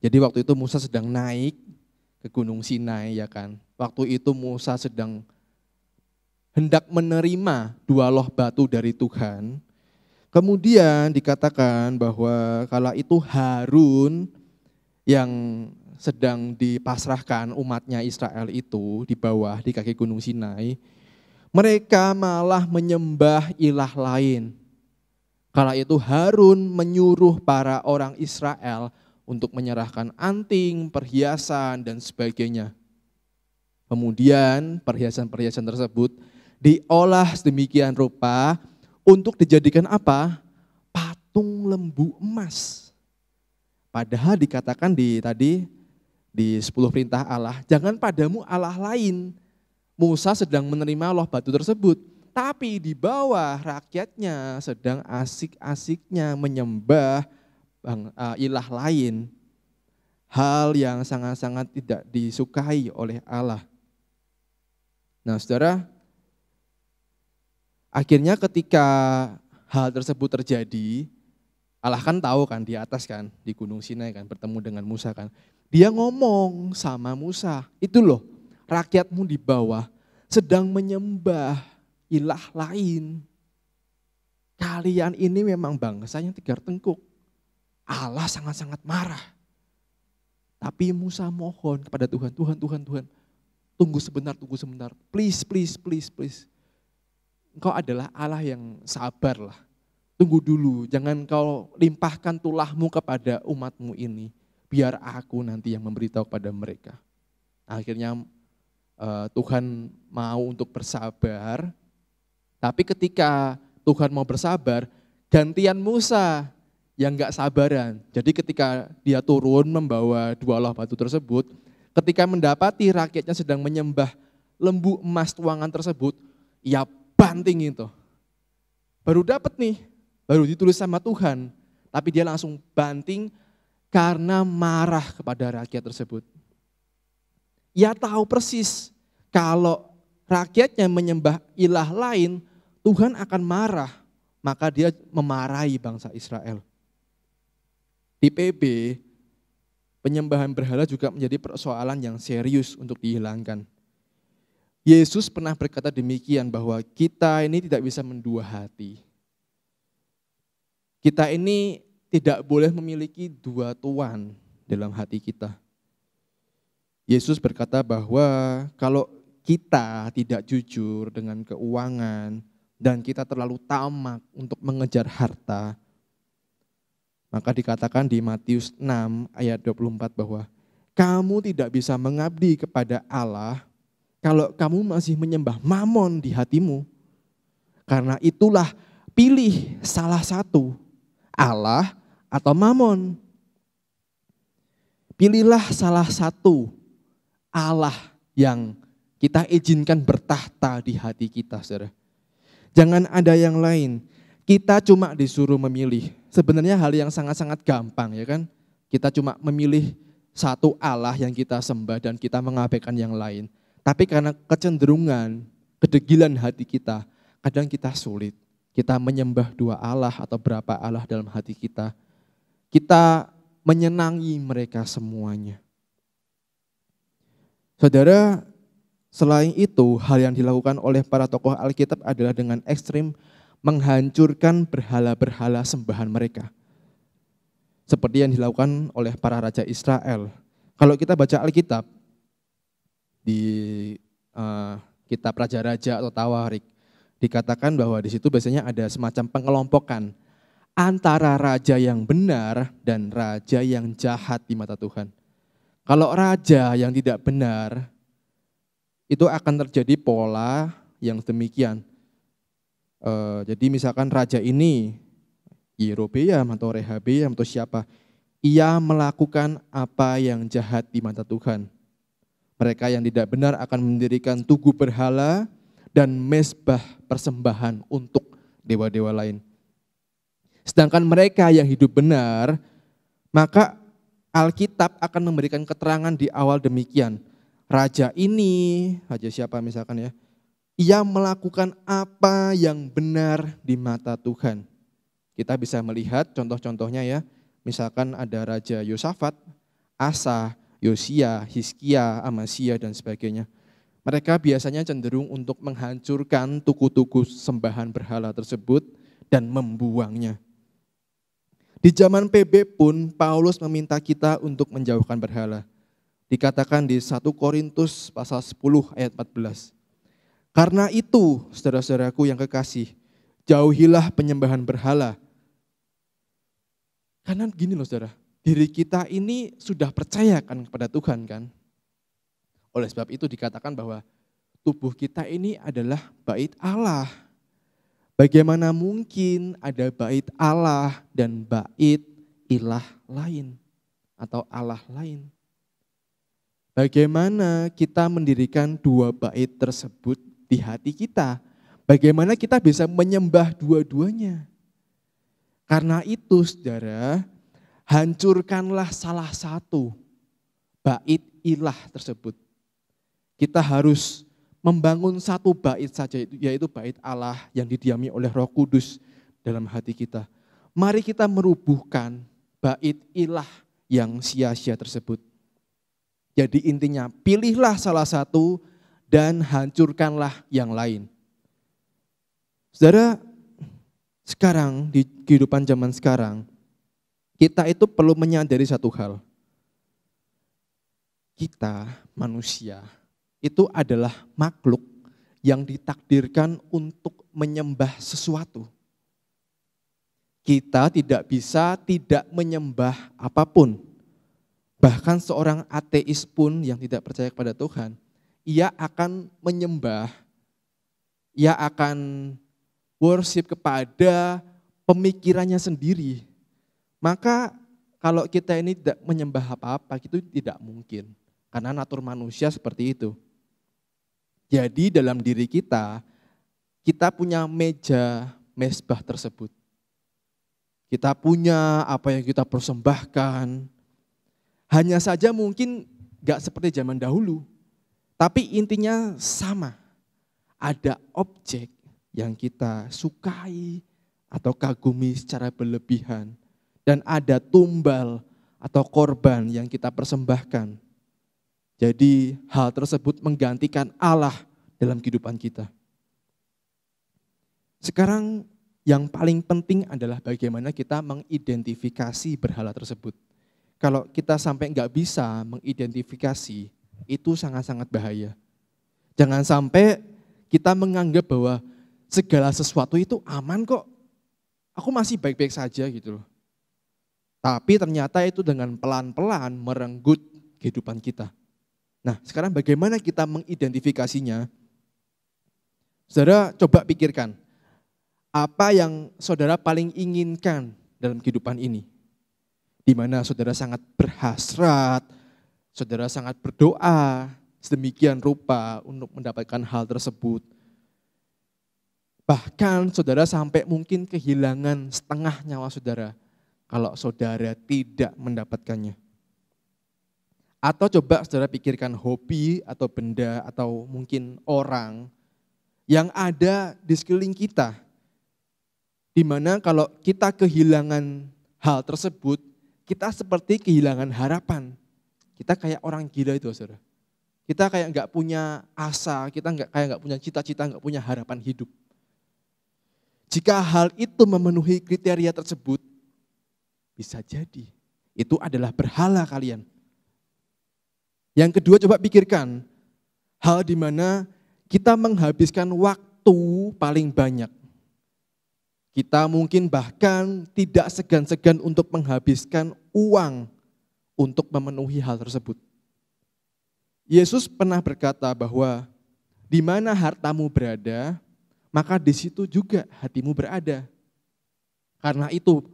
Jadi waktu itu Musa sedang naik ke Gunung Sinai ya kan. Waktu itu Musa sedang hendak menerima 2 loh batu dari Tuhan. Kemudian dikatakan bahwa kala itu Harun yang sedang dipasrahkan umatnya Israel itu di bawah di kaki Gunung Sinai, mereka malah menyembah ilah lain. Kala itu Harun menyuruh para orang Israel untuk menyerahkan anting, perhiasan, dan sebagainya. Kemudian perhiasan-perhiasan tersebut diolah sedemikian rupa untuk dijadikan apa? Patung lembu emas. Padahal dikatakan di 10 perintah Allah, jangan padamu Allah lain. Musa sedang menerima loh batu tersebut, tapi di bawah rakyatnya sedang asik-asiknya menyembah ilah lain. Hal yang sangat-sangat tidak disukai oleh Allah. Nah saudara, akhirnya ketika hal tersebut terjadi, Allah kan tahu kan di atas kan, di Gunung Sinai kan, bertemu dengan Musa kan. Dia ngomong sama Musa, itu loh rakyatmu di bawah sedang menyembah ilah lain. Kalian ini memang bangsa yang tegar tengkuk. Allah sangat-sangat marah. Tapi Musa mohon kepada Tuhan, Tuhan, tunggu sebentar, please. Engkau adalah Allah yang sabar lah. Tunggu dulu, jangan kau limpahkan tulahmu kepada umatmu ini. Biar aku nanti yang memberitahu kepada mereka. Akhirnya Tuhan mau untuk bersabar. Tapi ketika Tuhan mau bersabar, gantian Musa yang gak sabaran. Jadi ketika dia turun membawa 2 loh batu tersebut, ketika mendapati rakyatnya sedang menyembah lembu emas tuangan tersebut, ia banting itu. Baru dapat nih, baru ditulis sama Tuhan, tapi dia langsung banting karena marah kepada rakyat tersebut. Ia tahu persis kalau rakyatnya menyembah ilah lain, Tuhan akan marah, maka dia memarahi bangsa Israel. Di PB, penyembahan berhala juga menjadi persoalan yang serius untuk dihilangkan. Yesus pernah berkata demikian bahwa kita ini tidak bisa mendua hati. Kita ini tidak boleh memiliki 2 tuan dalam hati kita. Yesus berkata bahwa kalau kita tidak jujur dengan keuangan dan kita terlalu tamak untuk mengejar harta, maka dikatakan di Matius 6 ayat 24 bahwa kamu tidak bisa mengabdi kepada Allah kalau kamu masih menyembah mamon di hatimu. Karena itulah pilih salah satu, Allah atau mamon. Pilihlah salah satu, Allah yang kita izinkan bertahta di hati kita, saudara. Jangan ada yang lain. Kita cuma disuruh memilih. Sebenarnya hal yang sangat-sangat gampang ya kan. Kita cuma memilih satu Allah yang kita sembah dan kita mengabaikan yang lain. Tapi karena kecenderungan, kedegilan hati kita, kadang kita sulit. Kita menyembah 2 Allah atau berapa Allah dalam hati kita. Kita menyenangi mereka semuanya. Saudara, selain itu hal yang dilakukan oleh para tokoh Alkitab adalah dengan ekstrim menghancurkan berhala-berhala sembahan mereka. Seperti yang dilakukan oleh para raja Israel. Kalau kita baca Alkitab, di kitab Raja-Raja atau Tawarik, dikatakan bahwa di situ biasanya ada semacam pengelompokan antara raja yang benar dan raja yang jahat di mata Tuhan. Kalau raja yang tidak benar, itu akan terjadi pola yang demikian. Jadi misalkan raja ini, Yerobeam atau Rehabeam atau siapa, ia melakukan apa yang jahat di mata Tuhan. Mereka yang tidak benar akan mendirikan tugu berhala dan mezbah persembahan untuk dewa-dewa lain. Sedangkan mereka yang hidup benar, maka Alkitab akan memberikan keterangan di awal demikian. Raja ini, raja siapa misalkan ya, ia melakukan apa yang benar di mata Tuhan. Kita bisa melihat contoh-contohnya ya, misalkan ada Raja Yosafat, Asa, Yosia, Hizkia, Amasya dan sebagainya. Mereka biasanya cenderung untuk menghancurkan tugu-tugu sembahan berhala tersebut dan membuangnya. Di zaman PB pun Paulus meminta kita untuk menjauhkan berhala. Dikatakan di 1 Korintus pasal 10 ayat 14. Karena itu, saudara-saudaraku yang kekasih, jauhilah penyembahan berhala. Karena gini loh saudara, diri kita ini sudah percaya kan kepada Tuhan kan. Oleh sebab itu dikatakan bahwa tubuh kita ini adalah bait Allah. Bagaimana mungkin ada bait Allah dan bait ilah lain atau Allah lain? Bagaimana kita mendirikan dua bait tersebut di hati kita? Bagaimana kita bisa menyembah dua-duanya? Karena itu saudara, hancurkanlah salah satu bait ilah tersebut. Kita harus membangun satu bait saja, yaitu bait Allah yang didiami oleh Roh Kudus dalam hati kita. Mari kita merubuhkan bait ilah yang sia-sia tersebut. Jadi intinya pilihlah salah satu dan hancurkanlah yang lain. Saudara, sekarang di kehidupan zaman sekarang, kita itu perlu menyadari satu hal. Kita manusia itu adalah makhluk yang ditakdirkan untuk menyembah sesuatu. Kita tidak bisa tidak menyembah apapun. Bahkan seorang ateis pun yang tidak percaya kepada Tuhan, ia akan menyembah, ia akan worship kepada pemikirannya sendiri. Maka kalau kita ini tidak menyembah apa-apa, itu tidak mungkin. Karena natur manusia seperti itu. Jadi dalam diri kita punya meja mezbah tersebut. Kita punya apa yang kita persembahkan. Hanya saja mungkin gak seperti zaman dahulu. Tapi intinya sama. Ada objek yang kita sukai atau kagumi secara berlebihan. Dan ada tumbal atau korban yang kita persembahkan. Jadi hal tersebut menggantikan Allah dalam kehidupan kita. Sekarang yang paling penting adalah bagaimana kita mengidentifikasi berhala tersebut. Kalau kita sampai nggak bisa mengidentifikasi, itu sangat-sangat bahaya. Jangan sampai kita menganggap bahwa segala sesuatu itu aman kok. Aku masih baik-baik saja gitu loh. Tapi ternyata itu dengan pelan-pelan merenggut kehidupan kita. Nah, sekarang bagaimana kita mengidentifikasinya? Saudara coba pikirkan, apa yang saudara paling inginkan dalam kehidupan ini? Di mana saudara sangat berhasrat, saudara sangat berdoa, sedemikian rupa untuk mendapatkan hal tersebut. Bahkan saudara sampai mungkin kehilangan setengah nyawa saudara, kalau saudara tidak mendapatkannya. Atau coba saudara pikirkan hobi atau benda atau mungkin orang yang ada di sekeliling kita. Di mana kalau kita kehilangan hal tersebut, kita seperti kehilangan harapan. Kita kayak orang gila itu saudara. Kita kayak nggak punya asa, kita kayak nggak punya cita-cita, nggak punya harapan hidup. Jika hal itu memenuhi kriteria tersebut, bisa jadi itu adalah berhala kalian. Yang kedua coba pikirkan, Hal di mana kita menghabiskan waktu paling banyak. Kita mungkin bahkan tidak segan-segan untuk menghabiskan uang untuk memenuhi hal tersebut. Yesus pernah berkata bahwa di mana hartamu berada, maka di situ juga hatimu berada. Karena itu,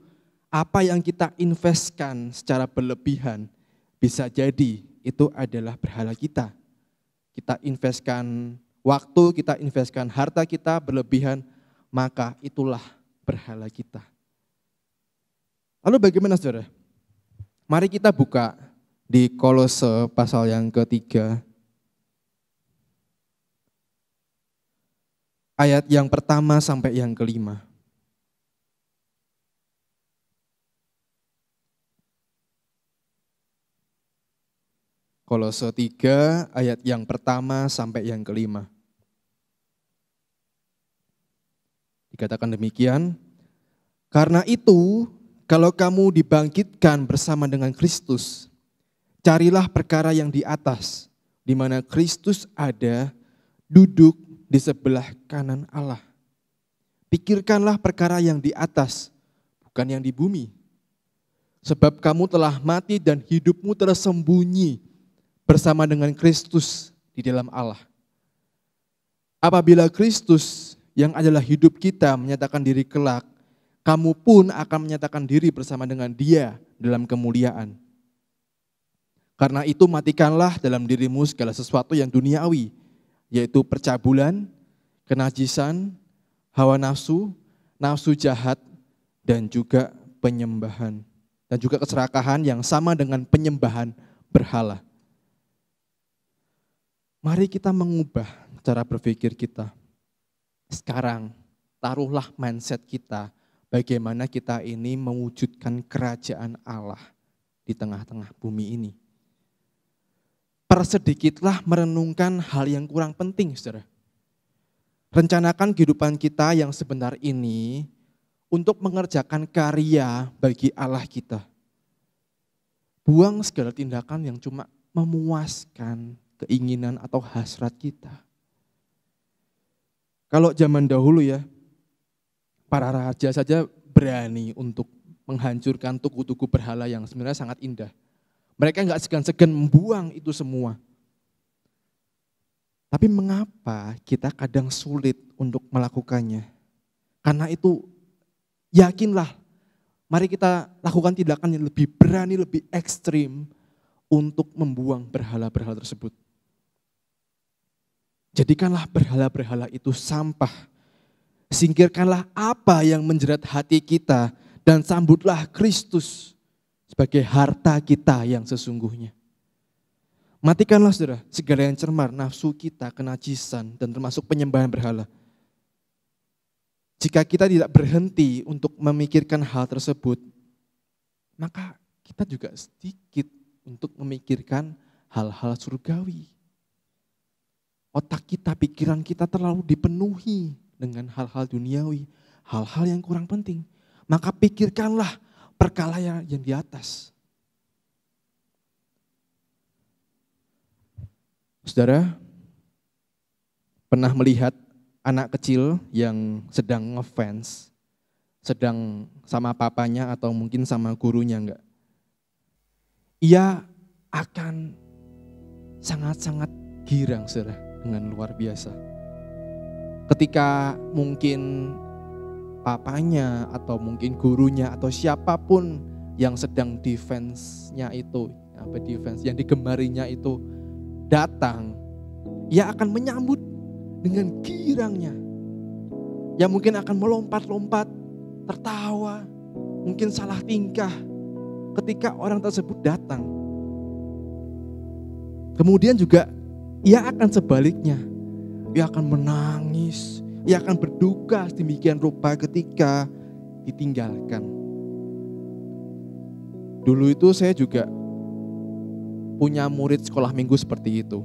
apa yang kita investkan secara berlebihan, bisa jadi itu adalah berhala kita. Kita investkan waktu, kita investkan harta kita berlebihan, maka itulah berhala kita. Lalu bagaimana saudara? Mari kita buka di Kolose pasal yang ketiga. Ayat yang pertama sampai yang kelima. Kolose 3 ayat yang pertama sampai yang kelima. Dikatakan demikian, karena itu kalau kamu dibangkitkan bersama dengan Kristus, carilah perkara yang di atas, di mana Kristus ada, duduk di sebelah kanan Allah. Pikirkanlah perkara yang di atas, bukan yang di bumi. Sebab kamu telah mati dan hidupmu telah sembunyi bersama dengan Kristus di dalam Allah. Apabila Kristus yang adalah hidup kita menyatakan diri kelak, kamu pun akan menyatakan diri bersama dengan Dia dalam kemuliaan. Karena itu matikanlah dalam dirimu segala sesuatu yang duniawi, yaitu percabulan, kenajisan, hawa nafsu, nafsu jahat, dan juga penyembahan. Dan juga keserakahan yang sama dengan penyembahan berhala. Mari kita mengubah cara berpikir kita. Sekarang taruhlah mindset kita bagaimana kita ini mewujudkan kerajaan Allah di tengah-tengah bumi ini. Persedikitlah merenungkan hal yang kurang penting, saudara. Rencanakan kehidupan kita yang sebentar ini untuk mengerjakan karya bagi Allah kita. Buang segala tindakan yang cuma memuaskan keinginan atau hasrat kita. Kalau zaman dahulu ya, para raja saja berani untuk menghancurkan tugu-tugu berhala yang sebenarnya sangat indah. Mereka nggak segan-segan membuang itu semua. Tapi mengapa kita kadang sulit untuk melakukannya? Karena itu yakinlah, mari kita lakukan tindakan yang lebih berani, lebih ekstrim untuk membuang berhala-berhala tersebut. Jadikanlah berhala-berhala itu sampah. Singkirkanlah apa yang menjerat hati kita dan sambutlah Kristus sebagai harta kita yang sesungguhnya. Matikanlah saudara segala yang cemar, nafsu kita, kenajisan dan termasuk penyembahan berhala. Jika kita tidak berhenti untuk memikirkan hal tersebut, maka kita juga sedikit untuk memikirkan hal-hal surgawi. Otak kita, pikiran kita terlalu dipenuhi dengan hal-hal duniawi, hal-hal yang kurang penting. Maka pikirkanlah perkara yang di atas. Saudara, pernah melihat anak kecil yang sedang ngefans, sedang sama papanya atau mungkin sama gurunya enggak? Ia akan sangat-sangat girang, saudara, dengan luar biasa. Ketika mungkin papanya atau mungkin gurunya atau siapapun yang sedang defense-nya itu, yang digemarinya itu datang, ia akan menyambut dengan girangnya. Ya mungkin akan melompat-lompat, tertawa, mungkin salah tingkah ketika orang tersebut datang. Kemudian juga ia akan sebaliknya, ia akan menangis, ia akan berduka sedemikian rupa ketika ditinggalkan. Dulu itu saya juga punya murid sekolah minggu seperti itu.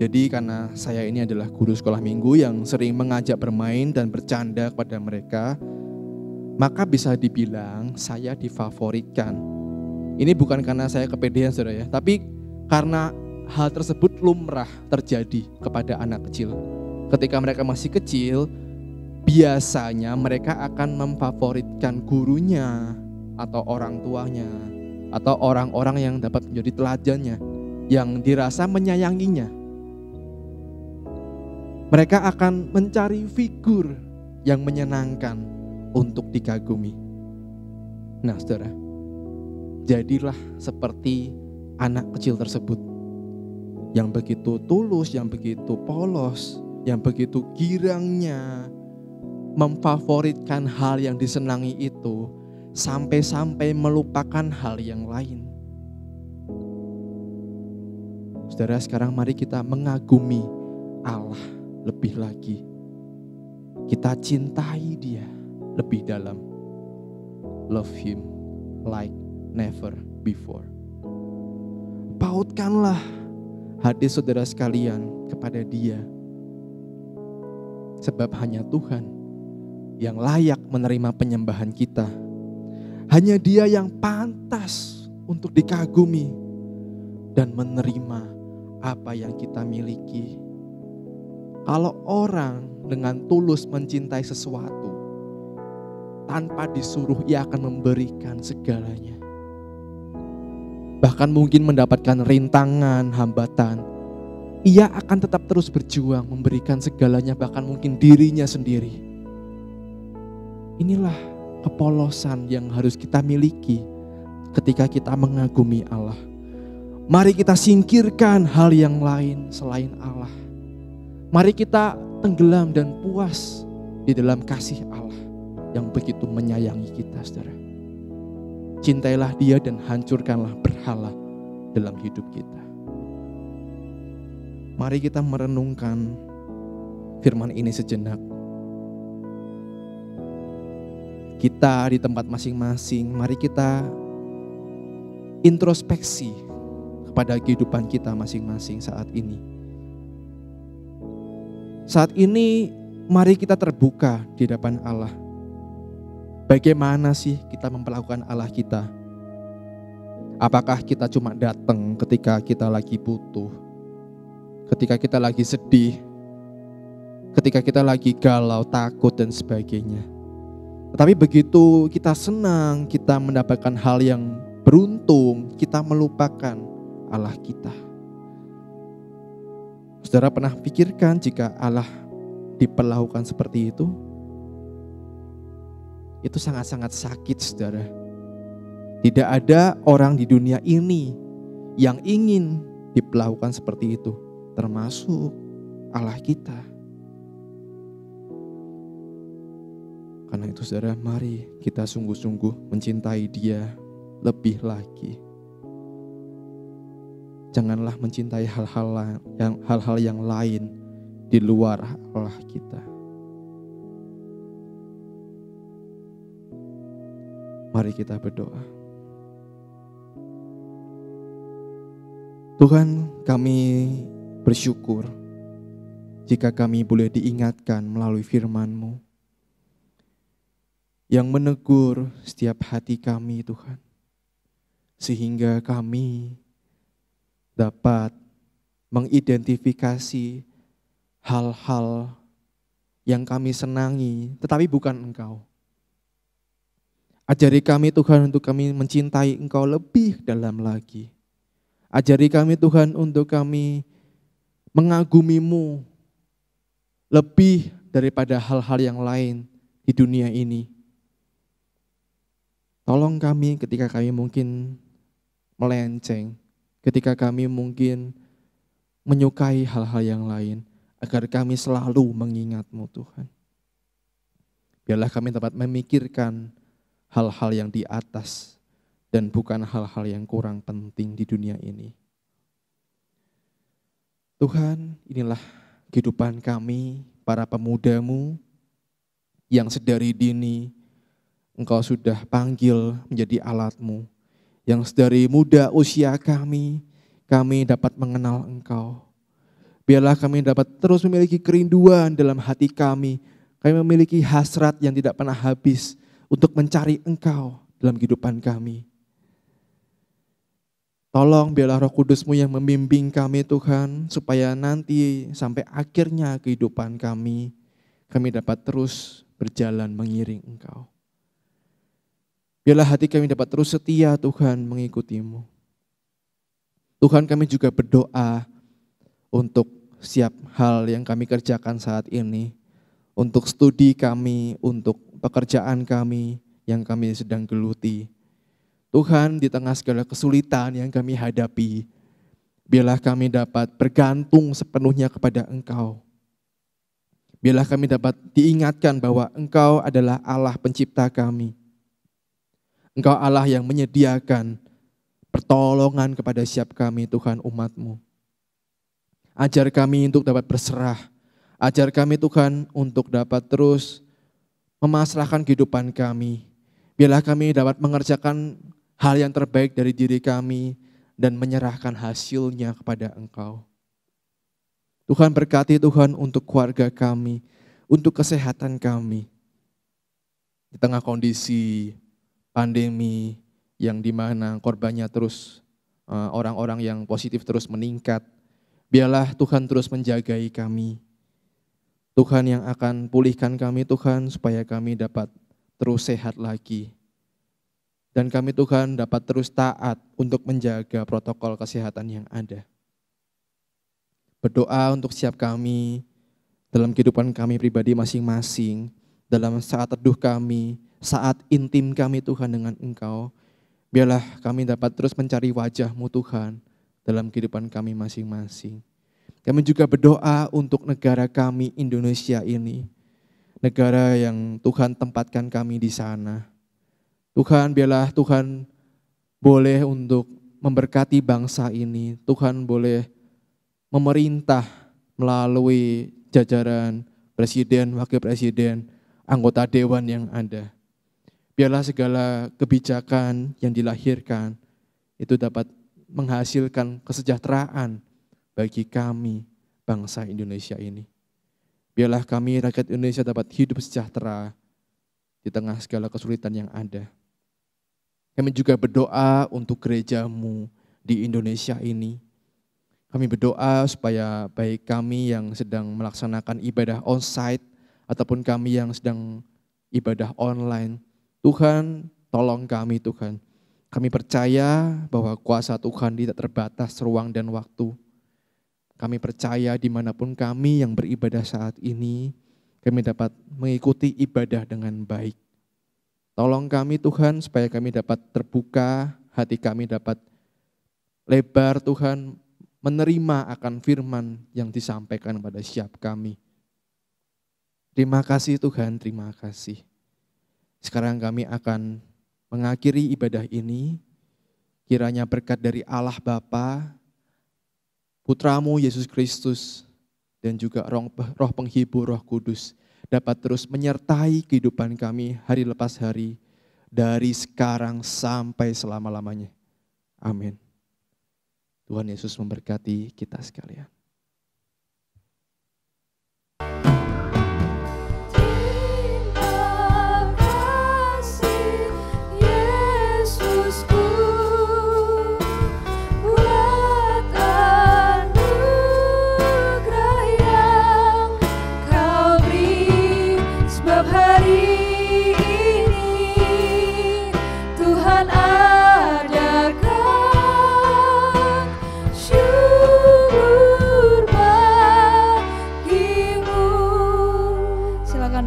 Jadi karena saya ini adalah guru sekolah minggu yang sering mengajak bermain dan bercanda kepada mereka, maka bisa dibilang saya difavoritkan. Ini bukan karena saya kepedean saudara ya, tapi karena hal tersebut lumrah terjadi kepada anak kecil. Ketika mereka masih kecil, biasanya mereka akan memfavoritkan gurunya atau orang tuanya atau orang-orang yang dapat menjadi teladannya, yang dirasa menyayanginya. Mereka akan mencari figur yang menyenangkan untuk dikagumi. Nah, saudara, jadilah seperti anak kecil tersebut yang begitu tulus, yang begitu polos, yang begitu girangnya memfavoritkan hal yang disenangi itu sampai-sampai melupakan hal yang lain. Saudara, sekarang mari kita mengagumi Allah lebih lagi. Kita cintai Dia lebih dalam. Love Him like never before. Pautkanlah hati saudara sekalian kepada Dia. Sebab hanya Tuhan yang layak menerima penyembahan kita. Hanya Dia yang pantas untuk dikagumi dan menerima apa yang kita miliki. Kalau orang dengan tulus mencintai sesuatu, tanpa disuruh ia akan memberikan segalanya. Bahkan mungkin mendapatkan rintangan, hambatan, ia akan tetap terus berjuang memberikan segalanya, bahkan mungkin dirinya sendiri. Inilah kepolosan yang harus kita miliki ketika kita mengagumi Allah. Mari kita singkirkan hal yang lain selain Allah. Mari kita tenggelam dan puas di dalam kasih Allah yang begitu menyayangi kita, saudara. Cintailah Dia dan hancurkanlah berhala dalam hidup kita. Mari kita merenungkan firman ini sejenak. Kita di tempat masing-masing, mari kita introspeksi kepada kehidupan kita masing-masing saat ini. Saat ini mari kita terbuka di hadapan Allah. Bagaimana sih kita memperlakukan Allah kita? Apakah kita cuma datang ketika kita lagi butuh, ketika kita lagi sedih, ketika kita lagi galau, takut dan sebagainya? Tetapi begitu kita senang, kita mendapatkan hal yang beruntung, kita melupakan Allah kita. Saudara pernah pikirkan jika Allah diperlakukan seperti itu? Itu sangat-sangat sakit, saudara. Tidak ada orang di dunia ini yang ingin diperlakukan seperti itu, termasuk Allah kita. Karena itu saudara, mari kita sungguh-sungguh mencintai Dia lebih lagi. Janganlah mencintai hal-hal yang lain di luar Allah kita. Mari kita berdoa. Tuhan, kami bersyukur jika kami boleh diingatkan melalui firman-Mu yang menegur setiap hati kami, Tuhan. Sehingga kami dapat mengidentifikasi hal-hal yang kami senangi, tetapi bukan Engkau. Ajari kami Tuhan untuk kami mencintai Engkau lebih dalam lagi. Ajari kami Tuhan untuk kami mengagumi-Mu lebih daripada hal-hal yang lain di dunia ini. Tolong kami ketika kami mungkin melenceng, ketika kami mungkin menyukai hal-hal yang lain, agar kami selalu mengingat-Mu Tuhan. Biarlah kami dapat memikirkan hal-hal yang di atas dan bukan hal-hal yang kurang penting di dunia ini. Tuhan, inilah kehidupan kami, para pemuda-Mu yang sedari dini Engkau sudah panggil menjadi alat-Mu. Yang sedari muda usia kami dapat mengenal Engkau. Biarlah kami dapat terus memiliki kerinduan dalam hati kami. Kami memiliki hasrat yang tidak pernah habis untuk mencari Engkau dalam kehidupan kami. Tolong biarlah Roh Kudus-Mu yang membimbing kami Tuhan, supaya nanti sampai akhirnya kehidupan kami dapat terus berjalan mengiring Engkau. Biarlah hati kami dapat terus setia Tuhan mengikuti-Mu. Tuhan, kami juga berdoa untuk setiap hal yang kami kerjakan saat ini, untuk studi kami, untuk pekerjaan kami yang kami sedang geluti. Tuhan, di tengah segala kesulitan yang kami hadapi, biarlah kami dapat bergantung sepenuhnya kepada Engkau. Biarlah kami dapat diingatkan bahwa Engkau adalah Allah pencipta kami. Engkau Allah yang menyediakan pertolongan kepada setiap kami, Tuhan, umat-Mu. Ajar kami untuk dapat berserah. Ajar kami, Tuhan, untuk dapat terus memasrahkan kehidupan kami. Biarlah kami dapat mengerjakan hal yang terbaik dari diri kami dan menyerahkan hasilnya kepada Engkau. Tuhan, berkati Tuhan untuk keluarga kami, untuk kesehatan kami. Di tengah kondisi pandemi yang dimana korbannya terus, orang-orang yang positif terus meningkat, biarlah Tuhan terus menjagai kami. Tuhan yang akan pulihkan kami Tuhan, supaya kami dapat terus sehat lagi. Dan kami Tuhan dapat terus taat untuk menjaga protokol kesehatan yang ada. Berdoa untuk setiap kami dalam kehidupan kami pribadi masing-masing, dalam saat teduh kami, saat intim kami Tuhan dengan Engkau. Biarlah kami dapat terus mencari wajah-Mu Tuhan dalam kehidupan kami masing-masing. Kami juga berdoa untuk negara kami Indonesia ini, negara yang Tuhan tempatkan kami di sana. Tuhan, biarlah Tuhan boleh untuk memberkati bangsa ini. Tuhan boleh memerintah melalui jajaran presiden, wakil presiden, anggota dewan yang ada. Biarlah segala kebijakan yang dilahirkan itu dapat menghasilkan kesejahteraan bagi kami, bangsa Indonesia ini. Biarlah kami, rakyat Indonesia, dapat hidup sejahtera di tengah segala kesulitan yang ada. Kami juga berdoa untuk gereja-Mu di Indonesia ini. Kami berdoa supaya baik kami yang sedang melaksanakan ibadah onsite ataupun kami yang sedang ibadah online, Tuhan, tolong kami Tuhan. Kami percaya bahwa kuasa Tuhan tidak terbatas ruang dan waktu. Kami percaya dimanapun kami yang beribadah saat ini, kami dapat mengikuti ibadah dengan baik. Tolong kami Tuhan supaya kami dapat terbuka, hati kami dapat lebar Tuhan, menerima akan firman yang disampaikan pada setiap kami. Terima kasih Tuhan, terima kasih. Sekarang kami akan mengakhiri ibadah ini. Kiranya berkat dari Allah Bapa, Putra-Mu Yesus Kristus, dan juga Roh Penghibur, Roh Kudus, dapat terus menyertai kehidupan kami hari lepas hari, dari sekarang sampai selama-lamanya. Amin. Tuhan Yesus memberkati kita sekalian.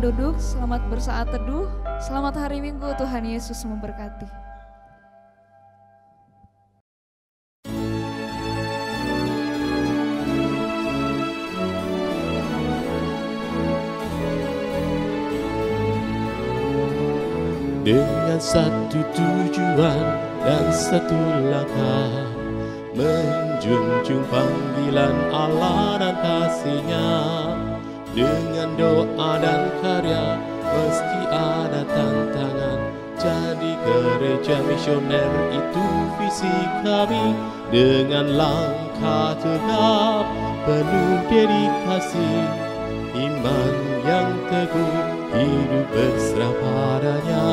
Duduk, selamat bersaat teduh, selamat hari Minggu, Tuhan Yesus memberkati. Dengan satu tujuan dan satu langkah, menjunjung panggilan Allah dan kasih-Nya. Dengan doa dan karya meski ada tantangan, jadi gereja misioner itu visi kami. Dengan langkah tegap penuh dedikasi, iman yang teguh, hidup berserah padanya.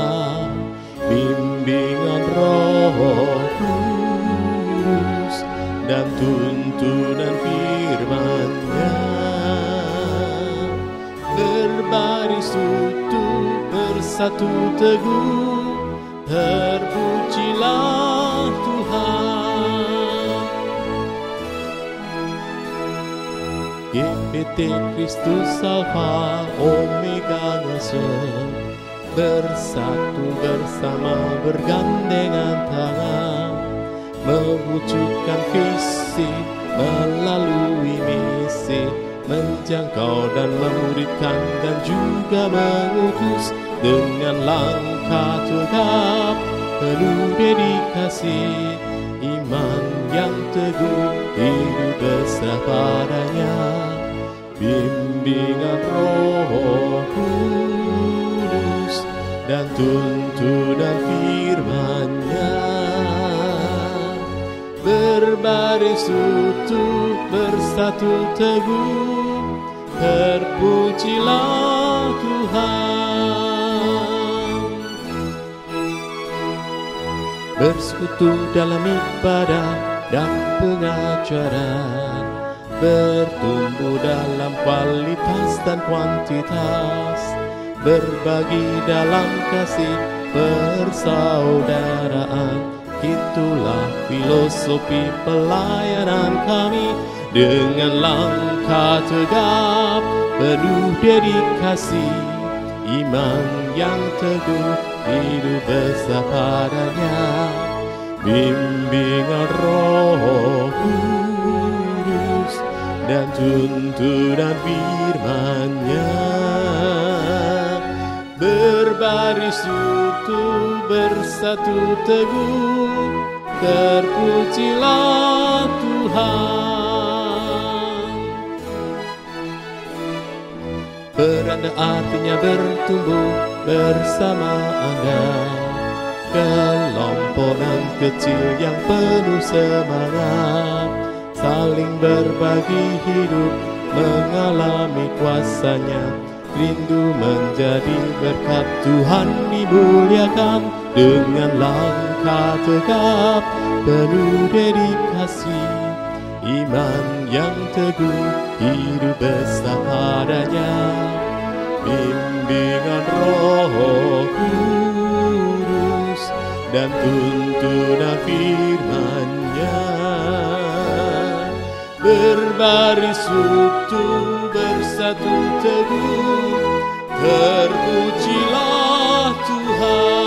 Bimbingan Roh Kudus dan tuntunan firman-Nya. Berbaris utuh bersatu teguh, terpujilah Tuhan. GPT Kristus Alfa Omega ngesel, bersatu bersama bergandengan tangan, mewujudkan visi melalui misi, menjangkau dan memuridkan dan juga mengutus dengan langkah tegap penuh dedikasi, iman yang teguh hidup besar padanya, bimbingan Roh Kudus dan tuntunan firman-Nya. Berbaris utuh bersatu teguh, terpujilah Tuhan. Bersekutu dalam ibadah dan pengajaran, bertumbuh dalam kualitas dan kuantitas, berbagi dalam kasih persaudaraan. Itulah filosofi pelayanan kami, dengan langkah tegap penuh dedikasi, iman yang teguh hidup besar padanya, bimbingan Roh Kudus dan tuntunan firman-Nya. Berbaris utuh bersatu teguh, terpujilah Tuhan. Beranda artinya bertumbuh bersama Anda, kelompokan kecil yang penuh semangat, saling berbagi hidup, mengalami kuasa-Nya, rindu menjadi berkat Tuhan dimuliakan, dengan langkah tegap penuh dedikasi, iman yang teguh hidup besar padanya, bimbingan Roh Kudus dan tuntunan firman-Nya. Berbaris utuh bersatu teguh, terpujilah Tuhan.